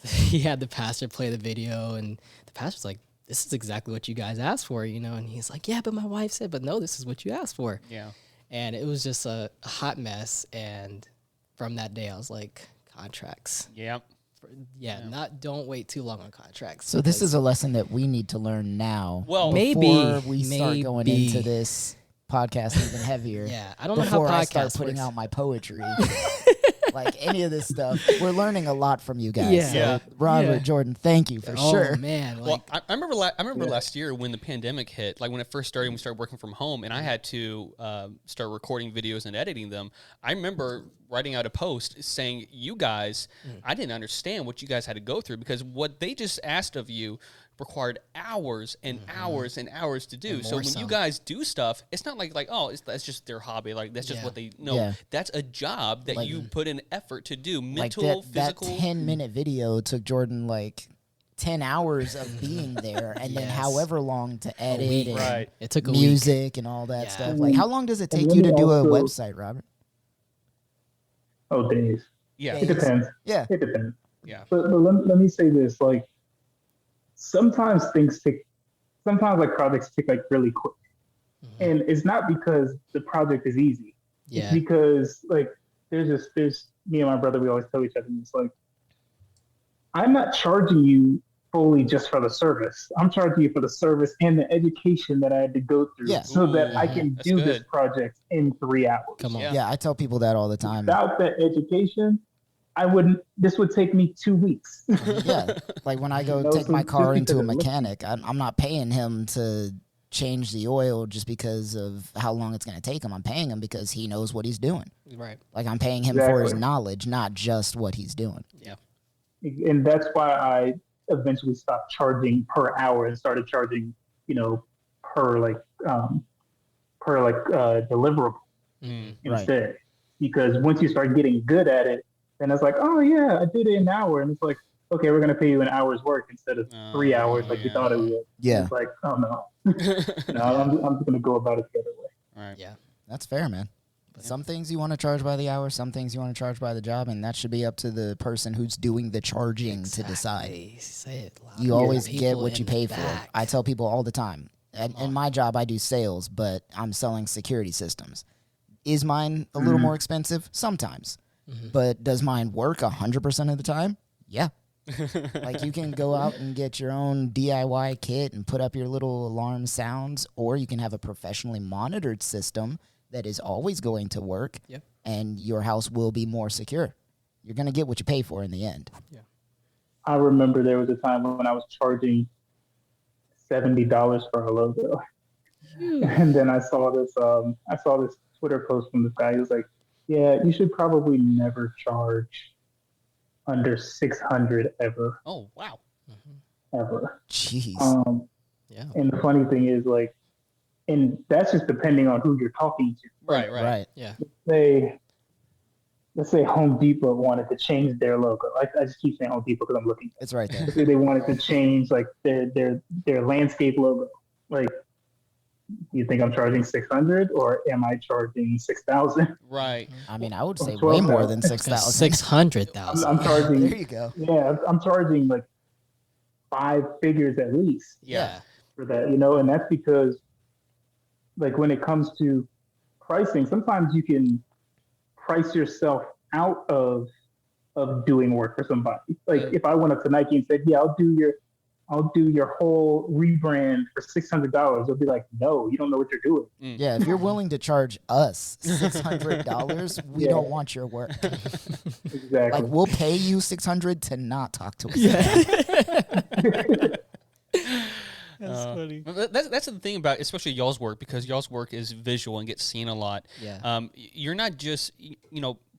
he had the pastor play the video, and the pastor's like, this is exactly what you guys asked for, and he's like, yeah, but my wife said, but no, this is what you asked for. Yeah. And it was just a hot mess. And from that day I was like, contracts. Yep. Don't wait too long on contracts. So this is a lesson that we need to learn now. Well, before we start going into this podcast even heavier. Yeah, I don't know how before I podcasts start putting works. out my poetry. Like any of this stuff, we're learning a lot from you guys. Yeah. So Yeah. Robert, Yeah. Jordan, thank you for sure. Man, Well, I remember. I remember last year when the pandemic hit. Like when it first started, and we started working from home, and I had to start recording videos and editing them. I remember writing out a post saying, "You guys, I didn't understand what you guys had to go through, because what they just asked of you required hours and hours and hours to do. And So more when some. you guys do stuff, it's not like that's just their hobby. Like that's just Yeah. what they know. Yeah. That's a job that you put in effort to do. Like Mental, that physical. 10-minute video took Jordan like 10 hours of being there, and then Yes. however long to edit week. and Right. it took a week. music and all that Yeah. stuff. Like how long does it And take let you to me do a also- website, Robert? Oh, days. Yeah. It depends. Yeah. It depends. Yeah. But let me say this, like, sometimes like projects take like really quick. And it's not because the project is easy. Yeah. It's because like there's me and my brother, we always tell each other, it's like, I'm not charging you fully just for the service. I'm charging you for the service and the education that I had to go through Yeah. so that I Ooh, can that's do this good. project in 3 hours. Come on. Yeah. Yeah, I tell people that all the time. Without that education, this would take me 2 weeks. Yeah, like when I go No, take so my car just into a because it looks- mechanic, I'm not paying him to change the oil just because of how long it's going to take him. I'm paying him because he knows what he's doing. Right. Like I'm paying him for his Exactly. knowledge, not just what he's doing. Yeah. And that's why I eventually stopped charging per hour and started charging, per deliverable Mm. instead. Because once you start getting good at it, then it's like, oh yeah, I did it in an hour, and it's like, okay, we're gonna pay you an hour's work instead of 3 hours like you thought it would. Yeah. It's like, oh no, I'm just gonna go about it the other way. All right. Yeah. That's fair, man. Some things you want to charge by the hour, some things you want to charge by the job, and that should be up to the person who's doing the charging to decide. Say it loud. You always People get what you in the pay for. back. I tell people all the time. In my job, I do sales, but I'm selling security systems. Is mine a little more expensive? Sometimes. But does mine work 100% of the time? Yeah. Like you can go out and get your own DIY kit and put up your little alarm sounds, or you can have a professionally monitored system that is always going to work, and your house will be more secure. You're going to get what you pay for in the end. Yeah. I remember there was a time when I was charging $70 for a logo, and then I saw this Twitter post from this guy. He was like, "Yeah, you should probably never charge under 600 ever, Oh, wow. ever." Jeez. Yeah. And the funny thing is, like, and that's just depending on who you're talking to. Right. Yeah. Let's say Home Depot wanted to change their logo. I just keep saying Home Depot because I'm looking. It's right there. Let's say they wanted to change like their landscape logo. Like, you think I'm charging 600 or am I charging 6,000? Right. I mean, I would say Or way more 12,000. than 6,000. 600,000. I'm charging. There you go. Yeah, I'm charging like 5 figures at least Yeah. for that, and that's because, like, when it comes to pricing, sometimes you can price yourself out of doing work for somebody. Like, if I went up to Nike and said, "Yeah, I'll do your whole rebrand for $600," they'll be like, "No, you don't know what you're doing." Yeah, if you're willing to charge us $600, we don't want your work. Exactly. Like, we'll pay you $600 to not talk to us. That's funny. That's the thing about especially y'all's work, because y'all's work is visual and gets seen a lot. Yeah. You're not just,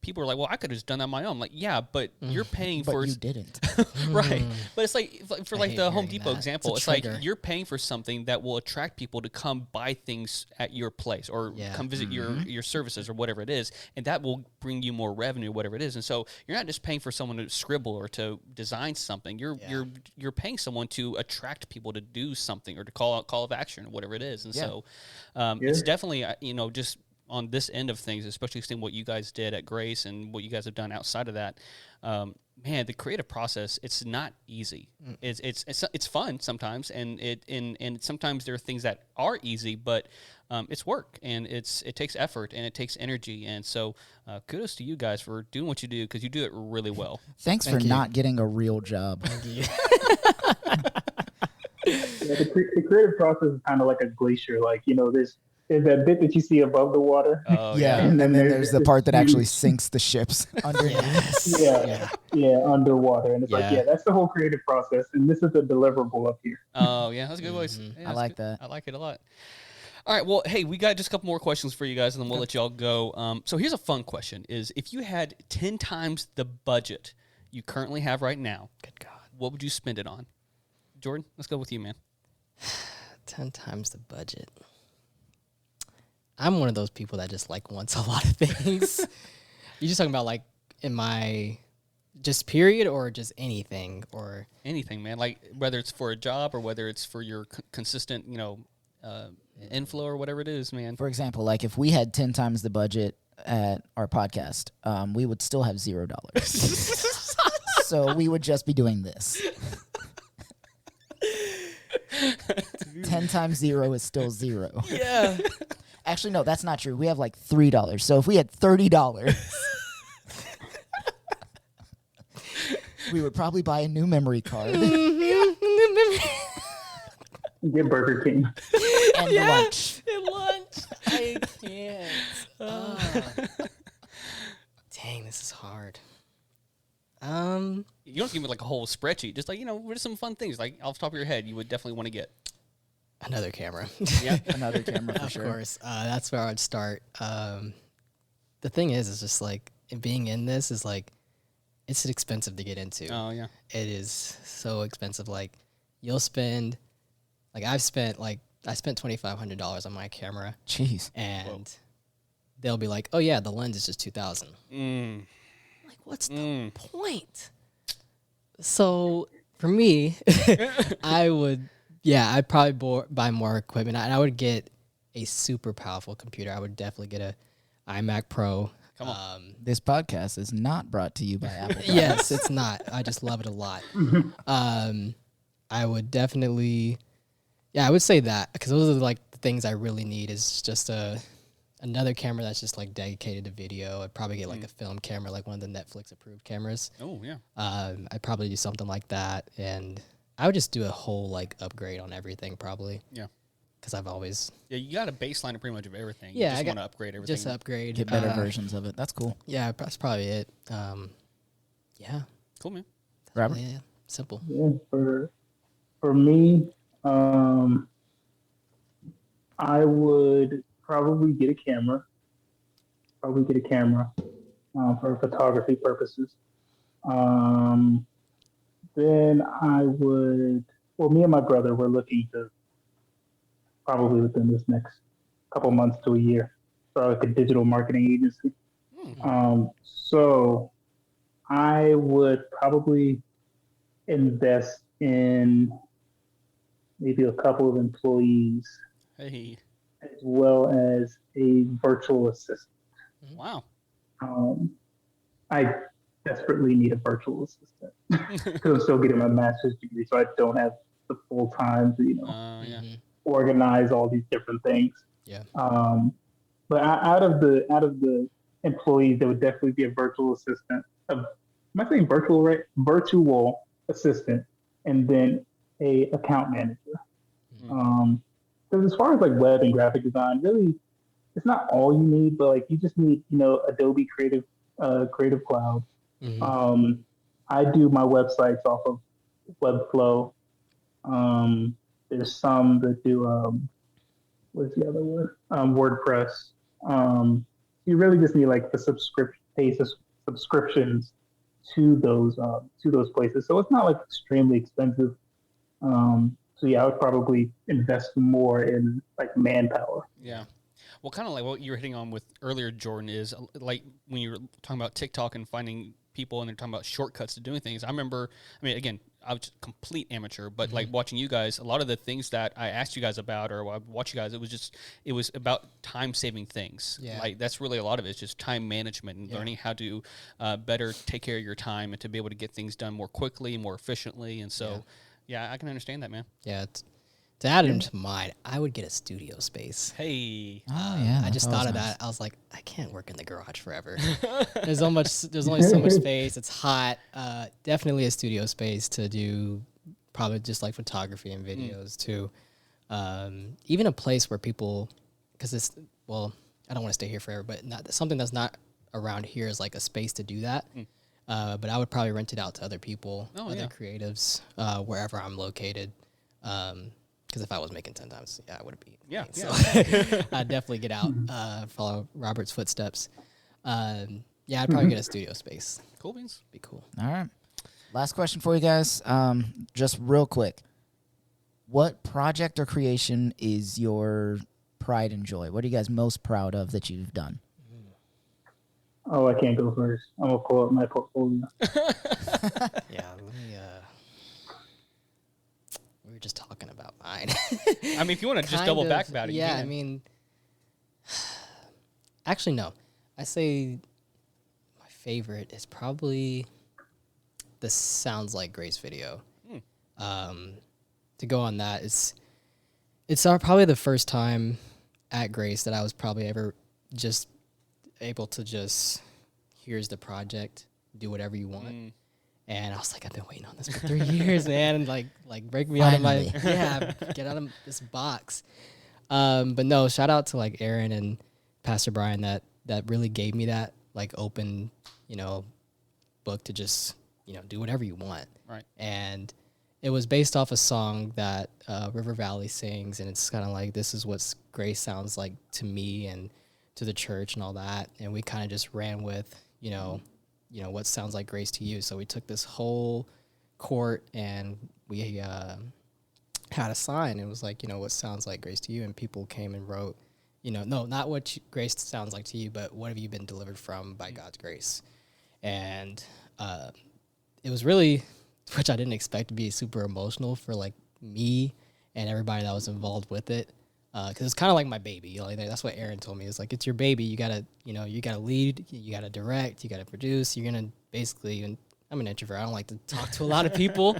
people are like, well, I could have just done that on my own. Like, yeah, but you're paying But for you didn't. right. But it's like for I like hate the Home hearing Depot that. example, It's it's a like trigger. you're paying for something that will attract people to come buy things at your place or Yeah. come visit your services or whatever it is, and that will bring you more revenue, whatever it is. And so you're not just paying for someone to scribble or to design something. You're paying someone to attract people to do something or to call out call of action or whatever it is. And so it's definitely just on this end of things, especially seeing what you guys did at Grace and what you guys have done outside of that, man, the creative process, it's not easy. It's fun sometimes, and sometimes there are things that are easy, but it's work, and it takes effort, and it takes energy. And so kudos to you guys for doing what you do, because you do it really well. Thanks Thank for you. not getting a real job. Yeah, the creative process is kind of like a glacier. Like, there's that bit that you see above the water. Oh, Yeah, yeah. and then there's the this part that actually huge- sinks the ships underneath. Yeah, underwater. And it's like, Yeah. that's the whole creative process. And this is the deliverable up here. Oh, yeah, that's a good voice. Yeah, I that's like good. that. I like it a lot. All right, well, hey, we got just a couple more questions for you guys, and then we'll let y'all go. So here's a fun question: is if you had 10 times the budget you currently have right now, Good God. what would you spend it on? Jordan, let's go with you, man. 10 times the budget. I'm one of those people that just wants a lot of things. You just talking about in my just period or just anything or Anything, man. Like whether it's for a job or whether it's for your consistent, inflow or whatever it is, man. For example, like if we had 10 times the budget at our podcast, we would still have $0. So we would just be doing this. 10 times 0 is still 0. Yeah. Actually, no, that's not true. We have $3. So if we had $30, we would probably buy a new memory card Get Burger King. and lunch. lunch. I can't. Dang, this is hard. You don't have to give me a whole spreadsheet. Just what are some fun things off the top of your head you would definitely want to get? Another camera. Yeah. Another camera for Of sure. course. That's where I'd start. The thing is just being in this is it's expensive to get into. Oh yeah. It is so expensive. You'll spend, I spent $2,500 on my camera, Jeez. and they'll be like, "Oh yeah, the lens is just $2,000." Mm. What's the point? So for me, I'd probably buy more equipment. I would get a super powerful computer. I would definitely get a iMac Pro. Come on. This podcast is not brought to you by Apple. Yes, it's not. I just love it a lot. I would definitely, I would say that because those are like the things I really need is just another camera that's just like dedicated to video. I'd probably get like a film camera, like one of the Netflix approved cameras. Oh yeah. I'd probably do something like that, and I would just do a whole like upgrade on everything probably. Yeah. Because I've always You got a baseline of pretty much of everything. Yeah, You I just got- want to upgrade everything. just upgrade. Get better versions of it. That's cool. Yeah, that's probably it. Yeah, Cool, man. Robert? yeah, simple. Yeah, for me, I would probably get a camera. For photography purposes. Then I would. Well, me and my brother were looking to probably within this next couple months to a year start like a digital marketing agency. So I would probably invest in maybe a couple of employees Hey. as well as a virtual assistant. Wow. I desperately need a virtual assistant because I'm still getting my master's degree, so I don't have the full time to Yeah. organize all these different things. Yeah. But out of the employees, there would definitely be a virtual assistant. Am I saying virtual right? Virtual assistant, and then a account manager. Because as far as like web and graphic design, really, it's not all you need, but like you just need Adobe Creative Cloud. I do my websites off of Webflow. There's some that do what's the other word? WordPress. You really just need like the subscriptions to those places. So it's not like extremely expensive. So yeah, I would probably invest more in like manpower. Yeah. Well, kind of like what you were hitting on with earlier, Jordan, is like when you were talking about TikTok and finding people and they're talking about shortcuts to doing things. I remember, again, I was just complete amateur, but like watching you guys, a lot of the things that I asked you guys about or I watch you guys, it was about time-saving things. Yeah. Like that's really a lot of it. It's just time management and learning how to better take care of your time and to be able to get things done more quickly, more efficiently. And so, yeah I can understand that, man. Yeah. To add into mine, I would get a studio space. Hey. Oh, yeah. I just that's thought of always that. I was like, I can't work in the garage forever. There's only so much space. It's hot. Definitely a studio space to do probably just like photography and videos too. Even a place where people, because I don't want to stay here forever, but something that's not around here is like a space to do that. But I would probably rent it out to other people, other creatives, wherever I'm located. Because if I was making 10 times, I would be. Yeah. So I'd definitely get out, follow Robert's footsteps. I'd probably get a studio space. Cool beans. Be cool. All right. Last question for you guys. Just real quick. What project or creation is your pride and joy? What are you guys most proud of that you've done? Oh, I can't go first. I'm gonna pull up my portfolio. Let me. We were just talking about mine. If you want to just double back about it. Yeah, you can. Actually, no. I say my favorite is probably the Sounds Like Grace video. To go on that, it's probably the first time at Grace that I was probably ever just able to just, here's the project, do whatever you want. And I was like, I've been waiting on this for 3 years, man. And like break me out of my, get out of this box. But no, shout out to like Aaron and Pastor Brian that really gave me that like open, book to just, do whatever you want. Right. And it was based off a song that River Valley sings. And it's kind of like, this is what grace sounds like to me and to the church and all that. And we kind of just ran with, what sounds like grace to you. So we took this whole court and we had a sign. It was like, what sounds like grace to you? And people came and wrote, no, not what grace sounds like to you, but what have you been delivered from by God's grace? And it was really which I didn't expect to be super emotional for like me and everybody that was involved with it. Because it's kind of like my baby. Like that's what Aaron told me. It's like, it's your baby. You gotta lead. You gotta direct. You gotta produce. You're gonna basically. And I'm an introvert. I don't like to talk to a lot of people,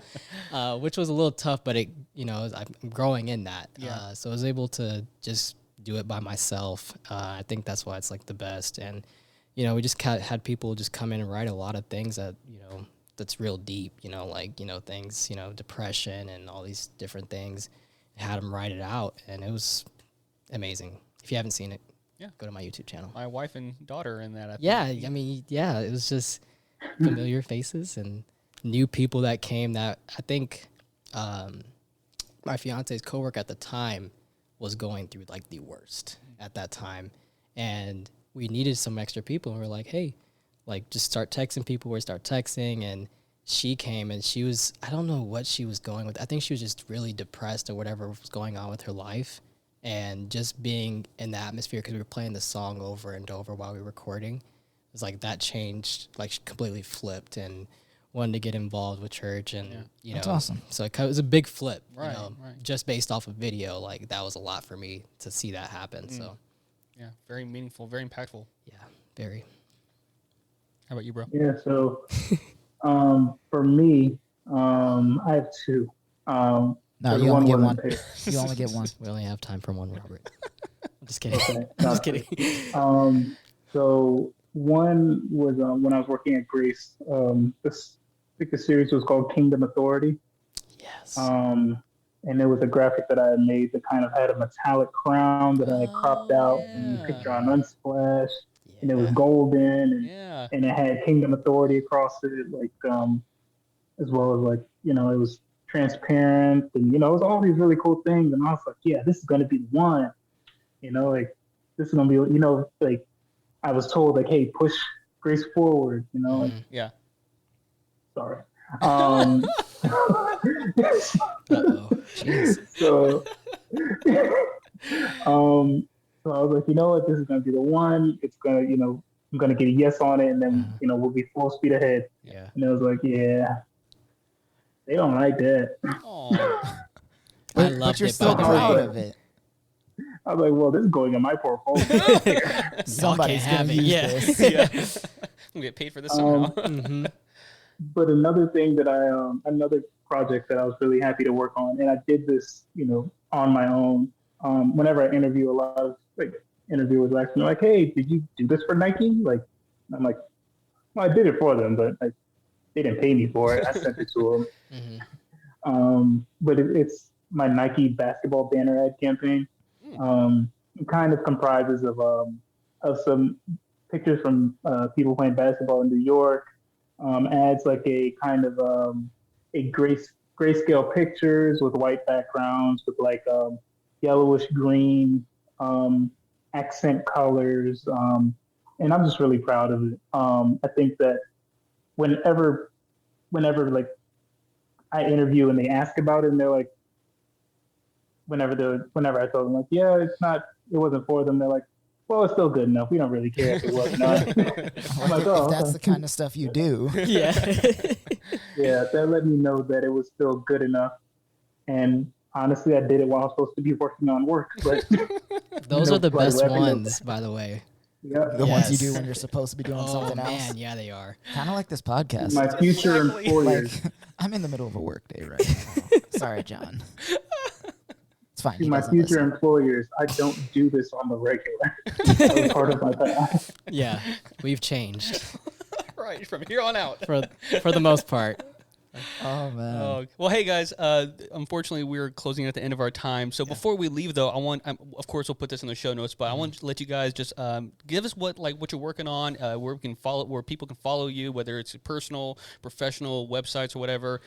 which was a little tough. But I'm growing in that. Yeah. So I was able to just do it by myself. I think that's why it's like the best. And we just had people just come in and write a lot of things that that's real deep. Things depression and all these different things. Had them write it out, and it was amazing. If you haven't seen it, go to my YouTube channel. My wife and daughter are in that. It was just familiar faces and new people that came. That I think my fiance's coworker at the time was going through like the worst at that time, and we needed some extra people. And we're like, hey, like just start texting people. We start texting, and she came and she was, I don't know what she was going with. I think she was just really depressed or whatever was going on with her life. And just being in the atmosphere, because we were playing the song over and over while we were recording, it was like that changed, like she completely flipped and wanted to get involved with church. And, That's awesome. So it was a big flip, Right. just based off of video. Like that was a lot for me to see that happen. So, Yeah, very meaningful, very impactful. yeah, very. How about you, bro? Yeah. So, for me, I have two. No, There's you only get wasn't one. paid. You only get one. We only have time for one, Robert. I'm just kidding. Okay. I'm just kidding. So one was when I was working at Grace. I think the series was called Kingdom Authority. Yes. And it was a graphic that I had made that kind of had a metallic crown that I had cropped out and the picture on Unsplash. And it was golden, and it had Kingdom Authority across it, like as well as like it was transparent, and it was all these really cool things. And I was like, yeah, this is gonna be the one, like this is gonna be, like I was told like, hey, push Grace forward, like, Yeah. sorry. Jeez. So, so I was like, you know what, this is gonna be the one. It's gonna, I'm gonna get a yes on it, and then we'll be full speed ahead. Yeah. And I was like, yeah, they don't like that. Oh. But you're still proud of it. I was like, well, this is going in my portfolio. Somebody's have gonna it, use yeah. this. We get paid for this somehow. But another thing that another project that I was really happy to work on, and I did this, on my own. Whenever I interview, a lot of interviewers ask me like, "Hey, did you do this for Nike?" Like, I'm like, "Well, I did it for them, but they didn't pay me for it. I sent it to them." But it's my Nike basketball banner ad campaign. It kind of comprises of some pictures from people playing basketball in New York. Adds like a kind of a grayscale pictures with white backgrounds with like yellowish green accent colors, and I'm just really proud of it. I think that whenever like I interview and they ask about it, and they're like, whenever I told them like, yeah, it wasn't for them, they're like, well, it's still good enough. We don't really care if it was or not. I'm like, oh, If that's okay. the kind of stuff you do. Yeah. Yeah, that let me know that it was still good enough. And honestly, I did it while I was supposed to be working on work. But Those are the like, best wrapping up- ones, by the way. Yeah. The ones you do Yes. when you're supposed to be doing something else. Man, yeah, they are. Kind of like this podcast. My future Exactly. employers. Like, I'm in the middle of a work day right now. Sorry, John. It's fine. To He my doesn't future listen. employers, I don't do this on the regular. That was part of my past. Yeah, we've changed Right, from here on out. for the most part. Oh, man. Well, hey guys. Unfortunately, we're closing at the end of our time. So before we leave, though, of course, we'll put this in the show notes. But I want to let you guys just give us what you're working on, where people can follow you, whether it's personal, professional websites or whatever.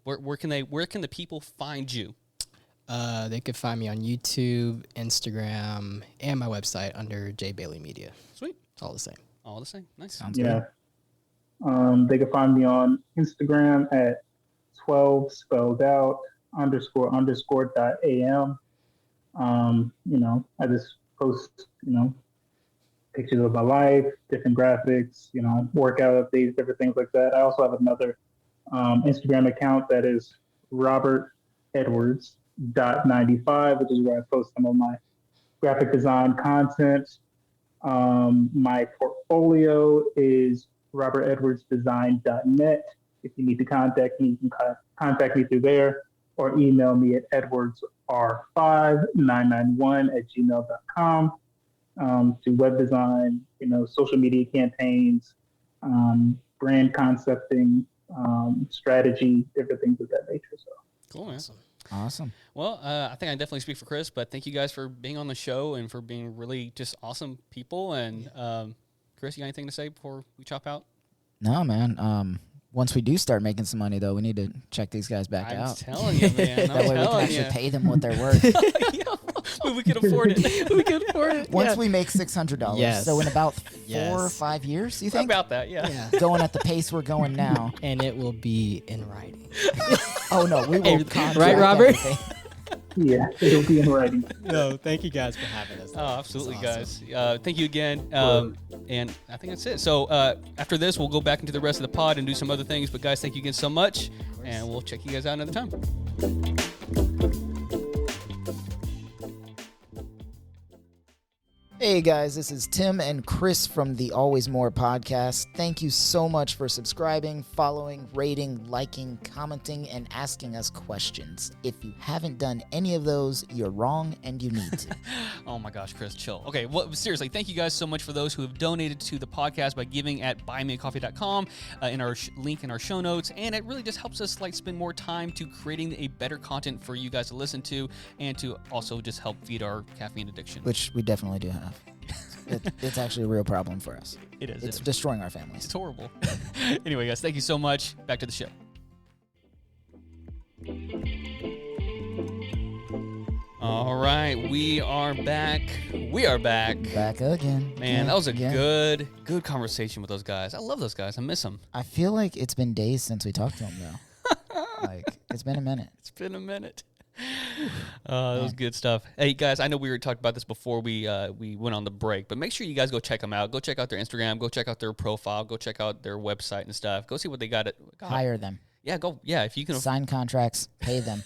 Where can the people find you? They could find me on YouTube, Instagram, and my website under J Bailey Media. Sweet. It's all the same. All the same. Nice. Sounds Yeah. They can find me on Instagram at 12 spelled out __.am. I just post, pictures of my life, different graphics, workout updates, different things like that. I also have another Instagram account that is robertedwards.95, which is where I post some of my graphic design content. My portfolio is robertedwardsdesign.net. If you need to contact me, you can contact me through there or email me at edwardsr5991@gmail.com. Do web design, social media campaigns, brand concepting, strategy, different things of that nature. So Cool, man. Awesome. Well, I think I definitely speak for Chris, but thank you guys for being on the show and for being really just awesome people. And Chris, you got anything to say before we chop out? No, man. Once we do start making some money, though, we need to check these guys back I'm out. telling you, man. That way we can actually pay them what they're worth. We can afford it. We can afford it. Once we make $600. Yes. So in about 4 Yes. or 5 years, you think? About that, yeah. Yeah. Going at the pace we're going now. And it will be in writing. Oh, no, we will contract Right, Robert? everything. yeah, it'll be in writing. No, thank you guys for having us. Oh, absolutely, That's guys. Thank you again. And I think that's it. So after this, we'll go back into the rest of the pod and do some other things. But, guys, thank you again so much. And we'll check you guys out another time. Hey guys, this is Tim and Chris from the Always More podcast. Thank you so much for subscribing, following, rating, liking, commenting, and asking us questions. If you haven't done any of those, you're wrong and you need to. Oh my gosh, Chris, chill. Okay, well, seriously, thank you guys so much for those who have donated to the podcast by giving at buymeacoffee.com in our link in our show notes, and it really just helps us spend more time to creating a better content for you guys to listen to, and to also just help feed our caffeine addiction. Which we definitely do have. It's actually a real problem for us. It is. It's destroying our families. It's horrible. Anyway, guys, thank you so much. Back to the show. All right, we are back. We are back. Back again. Man, that was a again. good conversation with those guys. I love those guys. I miss them. I feel like it's been days since we talked to them, though. It's been a minute. It's been a minute. That was good stuff. Hey guys, I know we were talking about this before we went on the break, but make sure you guys go check them out. Go check out their Instagram. Go check out their profile. Go check out their website and stuff. Go see what they got. Hire them. Yeah, go. Yeah, if you can Sign contracts. Pay them.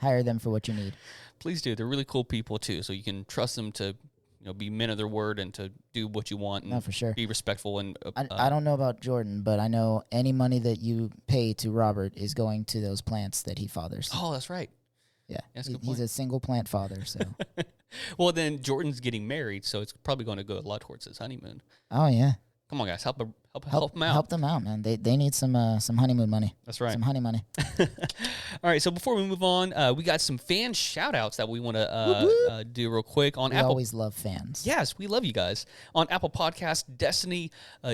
Hire them for what you need. Please do. They're really cool people too, so you can trust them to, be men of their word and to do what you want. And No, for sure. Be respectful and. I don't know about Jordan, but I know any money that you pay to Robert is going to those plants that he fathers. Oh, that's right. Yeah, That's a good he's point. a single plant father. So. Well, then Jordan's getting married, so it's probably going to go a lot towards his honeymoon. Oh yeah. Come on, guys, help them out. Help them out, man. They need some honeymoon money. That's right. Some honey money. All right, so before we move on, we got some fan shout-outs that we want to do real quick on We Apple. always love fans. Yes, we love you guys. On Apple Podcast, Destiny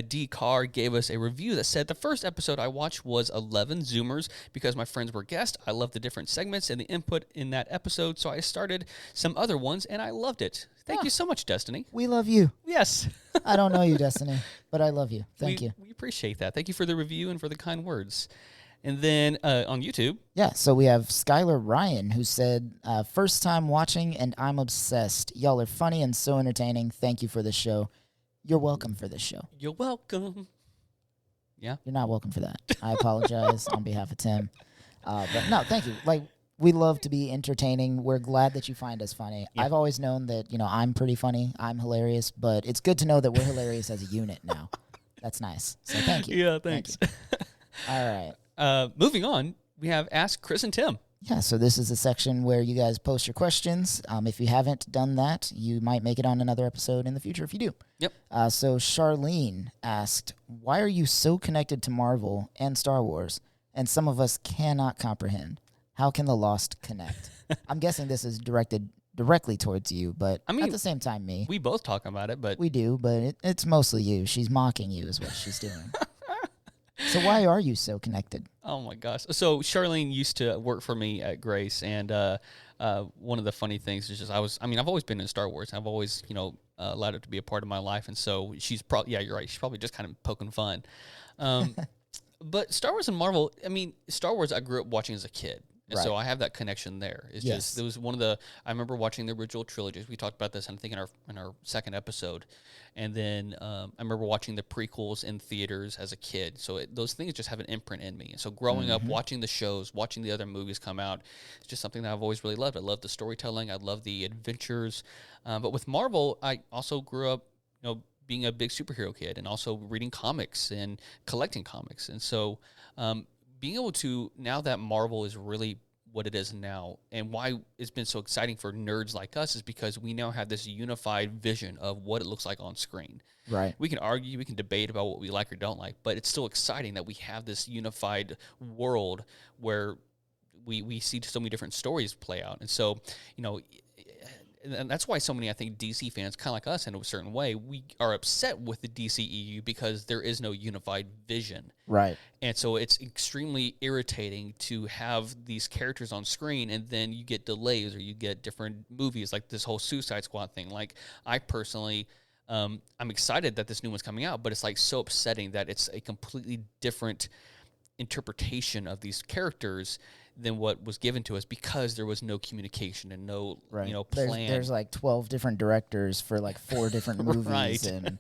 D. Carr gave us a review that said, the first episode I watched was 11 Zoomers because my friends were guests. I loved the different segments and the input in that episode, so I started some other ones, and I loved it. Thank you so much, Destiny. We love you. Yes. I don't know you, Destiny, but I love you. Thank you. We appreciate that. Thank you for the review and for the kind words. And then on YouTube. Yeah, so we have Skylar Ryan, who said, first time watching and I'm obsessed. Y'all are funny and so entertaining. Thank you for the show. You're welcome for this show. You're welcome. Yeah. You're not welcome for that. I apologize on behalf of Tim. But no, thank you. We love to be entertaining. We're glad that you find us funny. Yeah. I've always known that, I'm pretty funny. I'm hilarious, but it's good to know that we're hilarious as a unit now. That's nice. So thank you. Yeah, thanks. Thank you. All right. Moving on, we have Ask Chris and Tim. Yeah, so this is a section where you guys post your questions. If you haven't done that, you might make it on another episode in the future if you do. Yep. So Charlene asked, why are you so connected to Marvel and Star Wars? And some of us cannot comprehend. How can the lost connect? I'm guessing this is directed directly towards you, but at the same time, me. We both talk about it, but... We do, but it's mostly you. She's mocking you is what she's doing. So why are you so connected? Oh, my gosh. So Charlene used to work for me at Grace, and one of the funny things is just I've always been in Star Wars. I've always, allowed it to be a part of my life, and so she's probably... Yeah, you're right. She's probably just kind of poking fun. But Star Wars and Marvel, Star Wars I grew up watching as a kid. And so I have that connection there. It's just, it was one of the, I remember watching the original trilogies. We talked about this, I think, in our second episode. And then I remember watching the prequels in theaters as a kid. So those things just have an imprint in me. And so growing up, watching the shows, watching the other movies come out, it's just something that I've always really loved. I love the storytelling. I love the adventures. But with Marvel, I also grew up, being a big superhero kid and also reading comics and collecting comics. And so being able to, now that Marvel is really what it is now, and why it's been so exciting for nerds like us, is because we now have this unified vision of what it looks like on screen. Right. We can argue, we can debate about what we like or don't like, but it's still exciting that we have this unified world where we see so many different stories play out. And so, and that's why so many, I think, DC fans, kind of like us in a certain way, we are upset with the DCEU because there is no unified vision. Right. And so it's extremely irritating to have these characters on screen and then you get delays or you get different movies, like this whole Suicide Squad thing. Like, I personally, I'm excited that this new one's coming out, but it's like so upsetting that it's a completely different interpretation of these characters than what was given to us because there was no communication and no plan. There's like 12 different directors for like 4 different movies and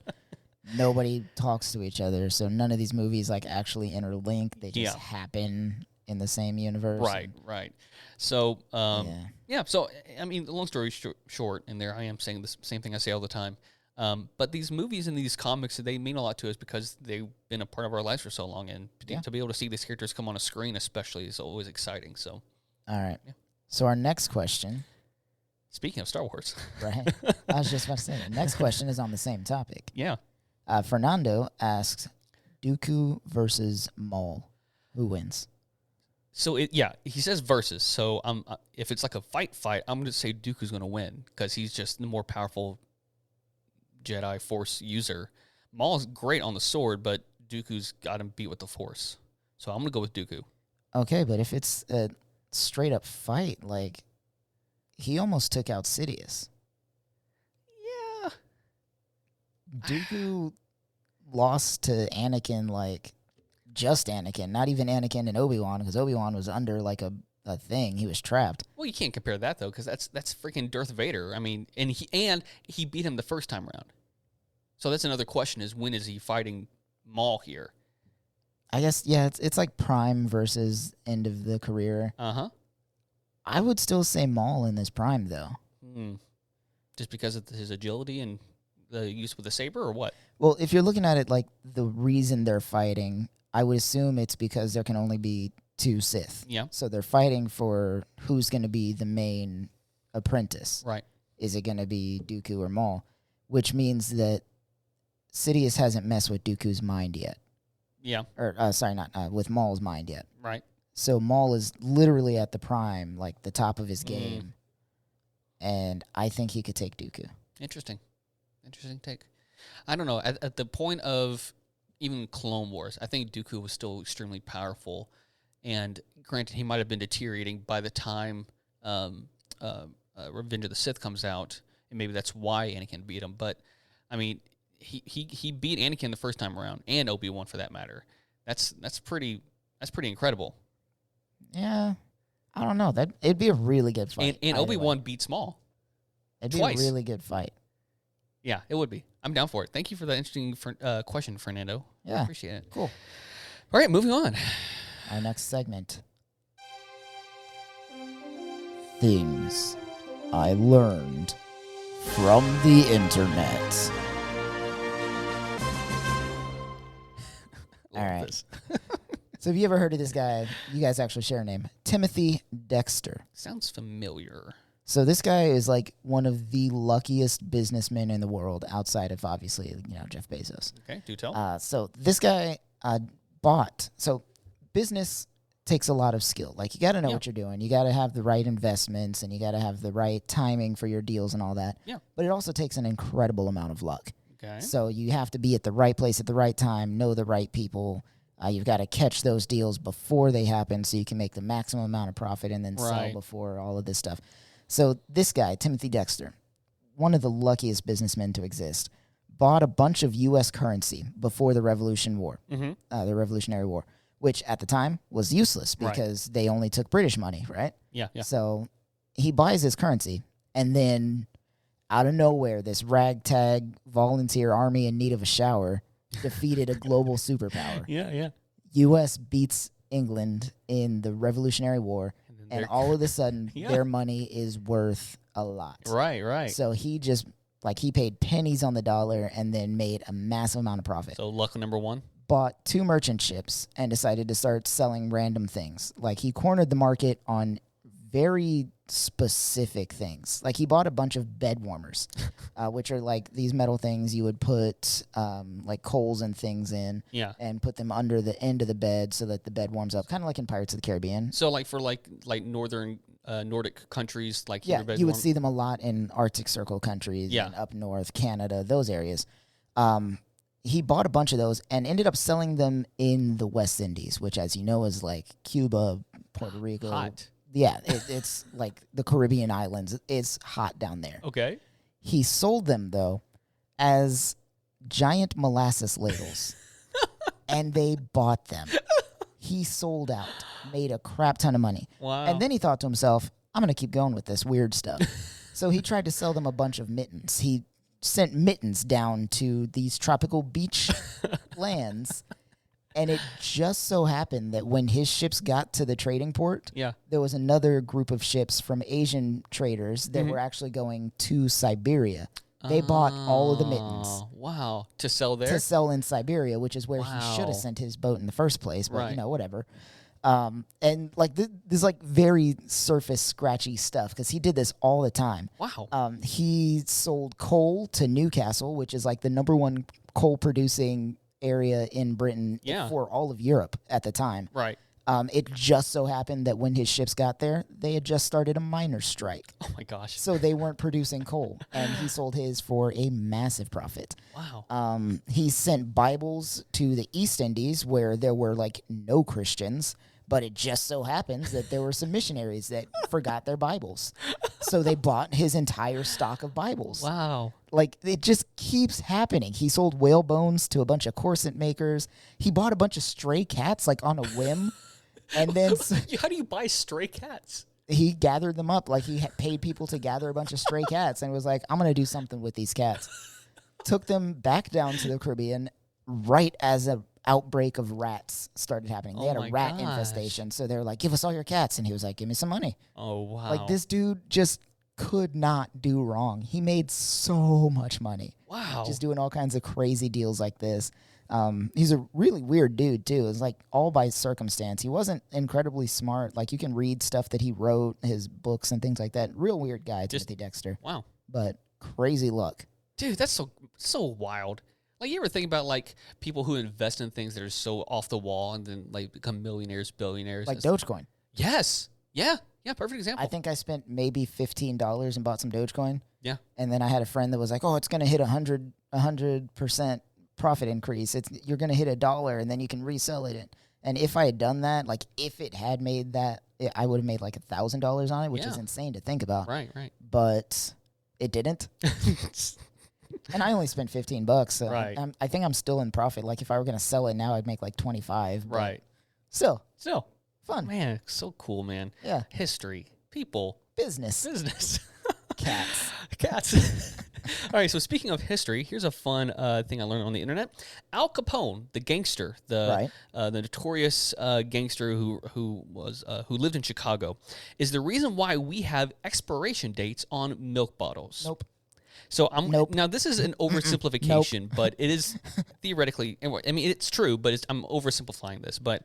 nobody talks to each other, so none of these movies like actually interlink. They just happen in the same universe. Right. So so I mean, the long story short, and there I am saying the same thing I say all the time, but these movies and these comics, they mean a lot to us because they've been a part of our lives for so long, and to be able to see these characters come on a screen especially is always exciting. So, all right. Yeah. So our next question. Speaking of Star Wars. Right. I was just about to say, the next question is on the same topic. Yeah. Fernando asks, Dooku versus Maul. Who wins? So, he says versus. So, if it's like a fight, I'm going to say Dooku's going to win because he's just the more powerful Jedi Force user. Maul's great on the sword, but Dooku's got him beat with the Force. So I'm going to go with Dooku. Okay, but if it's a straight up fight, like, he almost took out Sidious. Yeah. Dooku lost to Anakin, like, just Anakin, not even Anakin and Obi-Wan, because Obi-Wan was under, like, a thing. He was trapped. Well, you can't compare that, though, because that's freaking Darth Vader. I mean, and he beat him the first time around. So that's another question: is when is he fighting Maul here? I guess it's like prime versus end of the career. I would still say Maul in this prime, though. Just because of his agility and the use with the saber, or what? Well, if you're looking at it like the reason they're fighting, I would assume it's because there can only be 2 Sith. Yeah. So they're fighting for who's going to be the main apprentice. Right. Is it going to be Dooku or Maul? Which means that Sidious hasn't messed with Dooku's mind yet. Yeah. Or, not with Maul's mind yet. Right. So Maul is literally at the prime, like the top of his game. And I think he could take Dooku. Interesting take. I don't know. At the point of even Clone Wars, I think Dooku was still extremely powerful. And granted, he might have been deteriorating by the time Revenge of the Sith comes out, and maybe that's why Anakin beat him. But I mean, he beat Anakin the first time around, and Obi-Wan for that matter. That's pretty incredible. Yeah, I don't know. It'd be a really good fight. And Obi-Wan beats Maul. It'd twice. Be a really good fight. Yeah, it would be. I'm down for it. Thank you for that interesting question, Fernando. Yeah, I appreciate it. Cool. All right, moving on. Our next segment. Things I learned from the internet. All right. So have you ever heard of this guy? You guys actually share a name. Timothy Dexter. Sounds familiar. So this guy is like one of the luckiest businessmen in the world outside of, obviously, Jeff Bezos. Okay, do tell. So this guy bought. So business takes a lot of skill. Like, you got to know what you're doing. You got to have the right investments, and you got to have the right timing for your deals and all that. Yeah. But it also takes an incredible amount of luck. Okay. So you have to be at the right place at the right time, know the right people. You've got to catch those deals before they happen so you can make the maximum amount of profit and then sell before all of this stuff. So this guy, Timothy Dexter, one of the luckiest businessmen to exist, bought a bunch of U.S. currency before the Revolutionary War, which at the time was useless because they only took British money, right? Yeah. So he buys his currency, and then out of nowhere, this ragtag volunteer army in need of a shower defeated a global superpower. Yeah. U.S. beats England in the Revolutionary War, and all of a sudden, their money is worth a lot. Right. So he just, he paid pennies on the dollar and then made a massive amount of profit. So luck number one. Bought 2 merchant ships and decided to start selling random things. He cornered the market on very specific things. He bought a bunch of bed warmers, which are these metal things you would put coals and things in, and put them under the end of the bed so that the bed warms up, kind of like in Pirates of the Caribbean. So for northern Nordic countries, you would see them a lot in Arctic Circle countries, and up north, Canada, those areas. He bought a bunch of those and ended up selling them in the West Indies, which, as you know, is Cuba, Puerto Rico. Hot. Yeah, it's like the Caribbean islands. It's hot down there. Okay. He sold them, though, as giant molasses ladles, and they bought them. He sold out, made a crap ton of money. Wow. And then he thought to himself, I'm going to keep going with this weird stuff. So he tried to sell them a bunch of mittens. He sent mittens down to these tropical beach lands. And it just so happened that when his ships got to the trading port, there was another group of ships from Asian traders that were actually going to Siberia. They bought all of the mittens. Wow. To sell there? To sell in Siberia, which is where he should have sent his boat in the first place. But, whatever. And this very surface scratchy stuff, because he did this all the time. Wow. He sold coal to Newcastle, which is the number one coal producing area in Britain for all of Europe at the time. Right. It just so happened that when his ships got there, they had just started a miners' strike. Oh my gosh. So they weren't producing coal, and he sold his for a massive profit. Wow. He sent Bibles to the East Indies where there were no Christians, but it just so happens that there were some missionaries that forgot their Bibles. So they bought his entire stock of Bibles. Wow. It just keeps happening. He sold whale bones to a bunch of corset makers. He bought a bunch of stray cats on a whim. And then how do you buy stray cats? He gathered them up. He paid people to gather a bunch of stray cats and was like, I'm going to do something with these cats. Took them back down to the Caribbean right as a outbreak of rats started happening. They had a rat infestation. So they were like, give us all your cats. And he was like, give me some money. Oh, wow. This dude just could not do wrong. He made so much money. Wow. Just doing all kinds of crazy deals like this. He's a really weird dude, too. It's all by circumstance. He wasn't incredibly smart. You can read stuff that he wrote, his books and things like that. Real weird guy, Timothy Dexter. Wow. But crazy luck. Dude, that's so wild. You ever think about people who invest in things that are so off the wall and then become millionaires, billionaires? Like Dogecoin. Yes. Yeah. Perfect example. I think I spent maybe $15 and bought some Dogecoin. Yeah. And then I had a friend that was like, "Oh, it's going to hit 100% profit increase. You're going to hit $1 and then you can resell it." And if I had done that, if it had made that, I would have made $1,000 on it, which is insane to think about. Right. But it didn't. And I only spent $15, so I think I'm still in profit. If I were going to sell it now, I'd make 25. Right. Still fun, man. So cool, man. Yeah. History, people, business, cats. All right. So speaking of history, here's a fun thing I learned on the internet. Al Capone, the gangster, the notorious gangster who lived in Chicago, is the reason why we have expiration dates on milk bottles. Nope. So now this is an oversimplification, but it is theoretically. I mean, it's true, but I'm oversimplifying this. But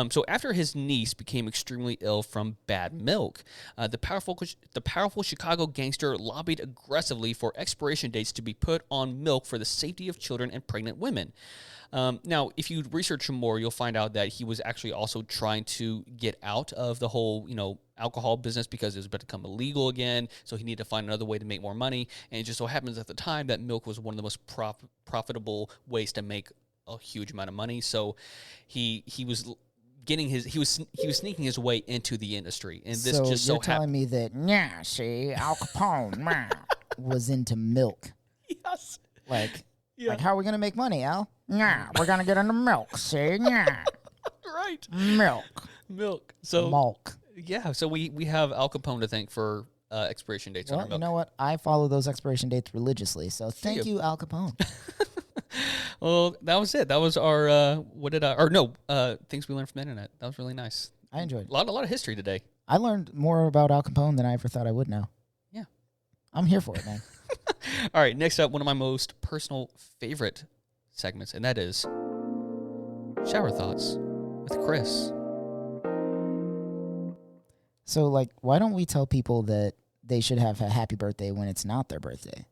so after his niece became extremely ill from bad milk, the powerful Chicago gangster lobbied aggressively for expiration dates to be put on milk for the safety of children and pregnant women. Now, if you research him more, you'll find out that he was actually also trying to get out of the whole, alcohol business because it was about to become illegal again. So he needed to find another way to make more money. And it just so happens at the time that milk was one of the most profitable ways to make a huge amount of money. So he was getting he was sneaking his way into the industry. And this just so happened. You're telling me that Al Capone was into milk. Yes. Like how are we gonna make money, Al? Yeah, we're gonna get into milk. See, yeah. right. Milk. So Malk. yeah, so we have Al Capone to thank for expiration dates on our Well, milk. you know what? I follow those expiration dates religiously, so thank you, Al Capone. Well, that was it. That was our things we learned from the internet. That was really nice. I enjoyed it. A lot of history today. I learned more about Al Capone than I ever thought I would know. Yeah. I'm here for it, man. All right, next up, one of my most personal favorite segments, and that is Shower Thoughts with Chris. So, like, why don't we tell people that they should have a happy birthday when it's not their birthday?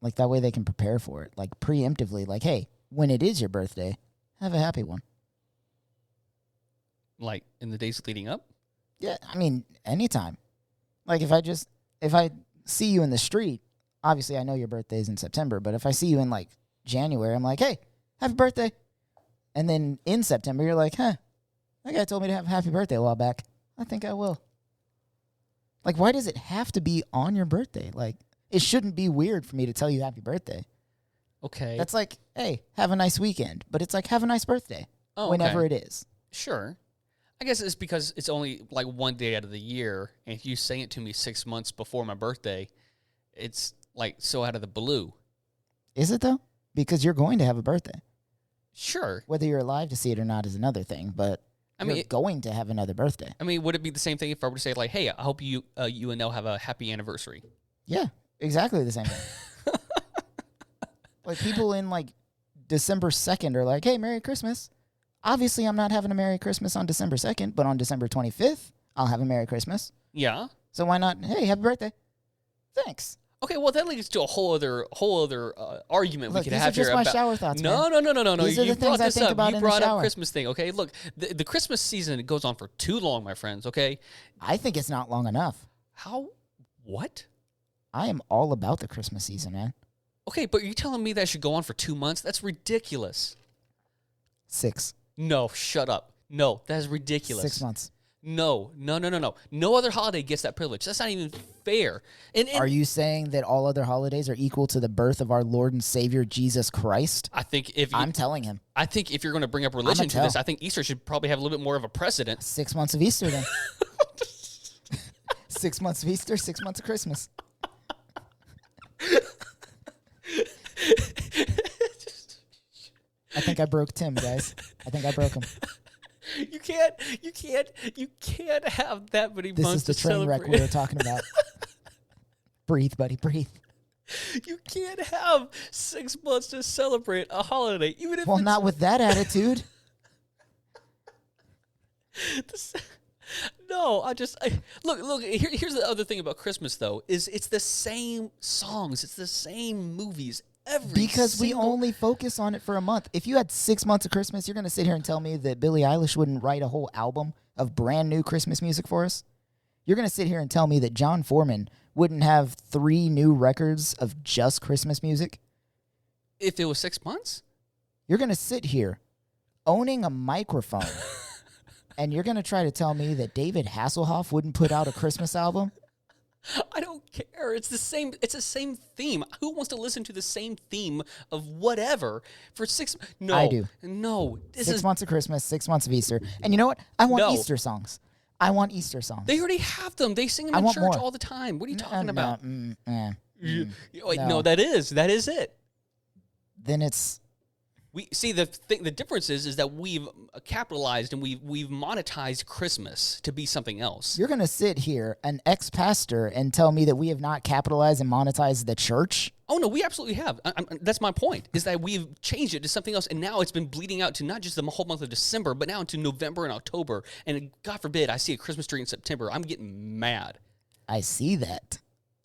Like, that way they can prepare for it. Like, preemptively, like, hey, when it is your birthday, have a happy one. Like, in the days leading up? Yeah, I mean, anytime. Like, if I see you in the street, obviously I know your birthday's in September, but if I see you in, like, January, I'm like, hey, happy birthday. And then in September, you're like, that guy told me to have a happy birthday a while back. I think I will. Like, why does it have to be on your birthday? Like, it shouldn't be weird for me to tell you happy birthday. Okay. That's like, hey, have a nice weekend. But it's like, have a nice birthday. Whenever it is. Sure. I guess it's because it's only like one day out of the year, and if you say it to me 6 months before my birthday, it's like so out of the blue. Is it, though? Because you're going to have a birthday. Sure. Whether you're alive to see it or not is another thing, but you're going to have another birthday. I mean, would it be the same thing if I were to say, like, hey, I hope you and Nell have a happy anniversary? Yeah, exactly the same thing. Like, people in, like, December 2nd are like, hey, Merry Christmas. Obviously, I'm not having a Merry Christmas on December 2nd, but on December 25th, I'll have a Merry Christmas. Yeah. So why not, hey, happy birthday. Thanks. Okay, well, that leads to a whole other argument Look, we could these have are just here my about. shower thoughts, No. These are You the brought things I this think up. about You in the brought up shower. Christmas thing. Okay, look, the Christmas season goes on for too long, my friends. Okay. I think it's not long enough. How? What? I am all about the Christmas season, man. Okay, but you're telling me that should go on for 2 months? That's ridiculous. 6. No, shut up. No, that is ridiculous. 6 months. No. No other holiday gets that privilege. That's not even fair. And Are you saying that all other holidays are equal to the birth of our Lord and Savior Jesus Christ? I think if I'm telling him. I think if you're going to bring up religion to tell. this, I think Easter should probably have a little bit more of a precedent. 6 months of Easter, then. 6 months of Easter, 6 months of Christmas. I think I broke Tim, guys. I think I broke him. You can't have that many This months is the to train wreck celebrate. we were talking about. Breathe, buddy, breathe. You can't have 6 months to celebrate a holiday, even if Well, it's not with that attitude. No, look. Here's the other thing about Christmas, though, is it's the same songs, it's the same movies Because we only focus on it for a month. If you had 6 months of Christmas, you're going to sit here and tell me that Billie Eilish wouldn't write a whole album of brand new Christmas music for us? You're going to sit here and tell me that John Foreman wouldn't have 3 new records of just Christmas music? If it was 6 months? You're going to sit here owning a microphone and you're going to try to tell me that David Hasselhoff wouldn't put out a Christmas album? I don't care. It's the same theme. Who wants to listen to the same theme of whatever for 6? No, I do. No, 6 months of Christmas, 6 months of Easter. And you know what? I want No. Easter songs. I want Easter songs. They already have them. They sing them I in want church more. all the time. What are you talking about? Wait, No. no, that is it. Then it's... We see the difference is that we've capitalized and we've monetized Christmas to be something else. You're going to sit here, an ex-pastor, and tell me that we have not capitalized and monetized the church? Oh, no, we absolutely have. That's my point, is that we've changed it to something else, and now it's been bleeding out to not just the whole month of December, but now into November and October, and God forbid I see a Christmas tree in September. I'm getting mad. I see that.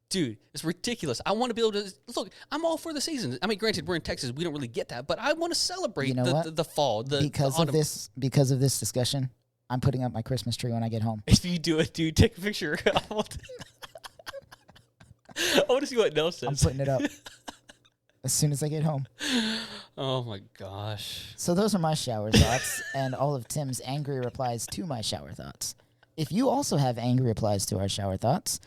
Dude, it's ridiculous. I want to be able to... Look, I'm all for the seasons. I mean, granted, we're in Texas. We don't really get that, but I want to celebrate the fall, the autumn. Because of this discussion, I'm putting up my Christmas tree when I get home. If you do it, dude, take a picture. I want to see what Nell says. I'm putting it up as soon as I get home. Oh, my gosh. So those are my shower thoughts and all of Tim's angry replies to my shower thoughts. If you also have angry replies to our shower thoughts,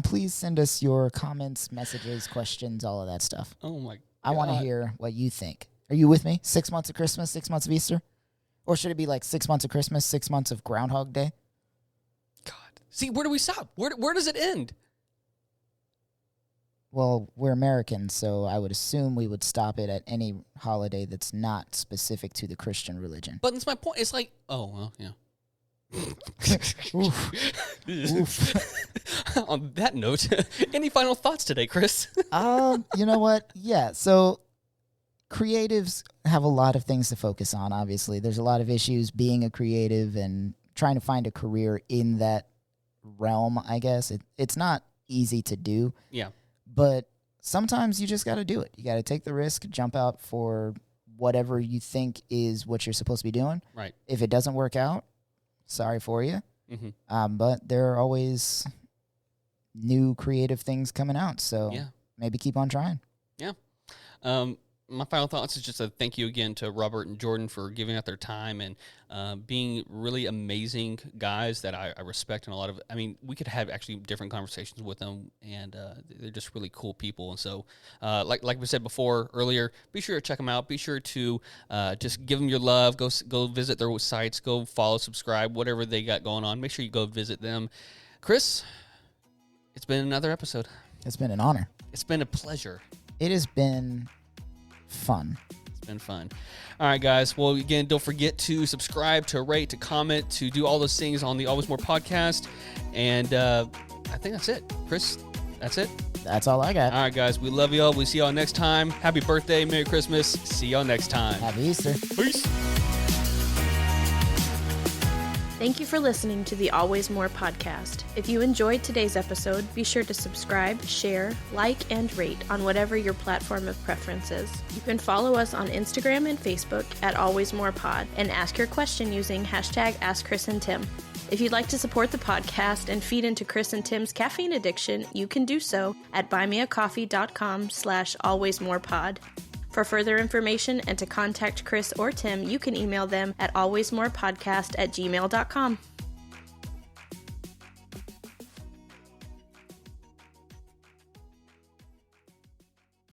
please send us your comments, messages, questions, all of that stuff. Oh, my God. I want to hear what you think. Are you with me? 6 months of Christmas, 6 months of Easter? Or should it be like 6 months of Christmas, 6 months of Groundhog Day? God. See, where do we stop? Where does it end? Well, we're Americans, so I would assume we would stop it at any holiday that's not specific to the Christian religion. But that's my point. It's like, oh, well, yeah. On that note, any final thoughts today, Chris? You know what? Yeah, so creatives have a lot of things to focus on, obviously. There's a lot of issues being a creative and trying to find a career in that realm, I guess. It's not easy to do. Yeah. But sometimes you just got to do it. You got to take the risk, jump out for whatever you think is what you're supposed to be doing. Right. If it doesn't work out, sorry for you. Mm-hmm. But there are always new creative things coming out. So maybe keep on trying. Yeah. My final thoughts is just a thank you again to Robert and Jordan for giving up their time and being really amazing guys that I respect. And a lot of, I mean, we could have actually different conversations with them, and they're just really cool people. And so, like we said earlier, be sure to check them out. Be sure to just give them your love. Go visit their sites. Go follow, subscribe, whatever they got going on. Make sure you go visit them. Chris, it's been another episode. It's been an honor. It's been a pleasure. It has been fun. It's been fun. All right, guys. Well, again, don't forget to subscribe, to rate, to comment, to do all those things on the Always More podcast. And I think that's it. Chris, that's it? That's all I got. All right, guys. We love y'all. We'll see y'all next time. Happy birthday. Merry Christmas. See y'all next time. Happy Easter. Peace. Thank you for listening to the Always More podcast. If you enjoyed today's episode, be sure to subscribe, share, like, and rate on whatever your platform of preference is. You can follow us on Instagram and Facebook at Always More Pod and ask your question using hashtag AskChrisAndTim. If you'd like to support the podcast and feed into Chris and Tim's caffeine addiction, you can do so at buymeacoffee.com/alwaysmorepod. For further information and to contact Chris or Tim, you can email them at alwaysmorepodcast@gmail.com.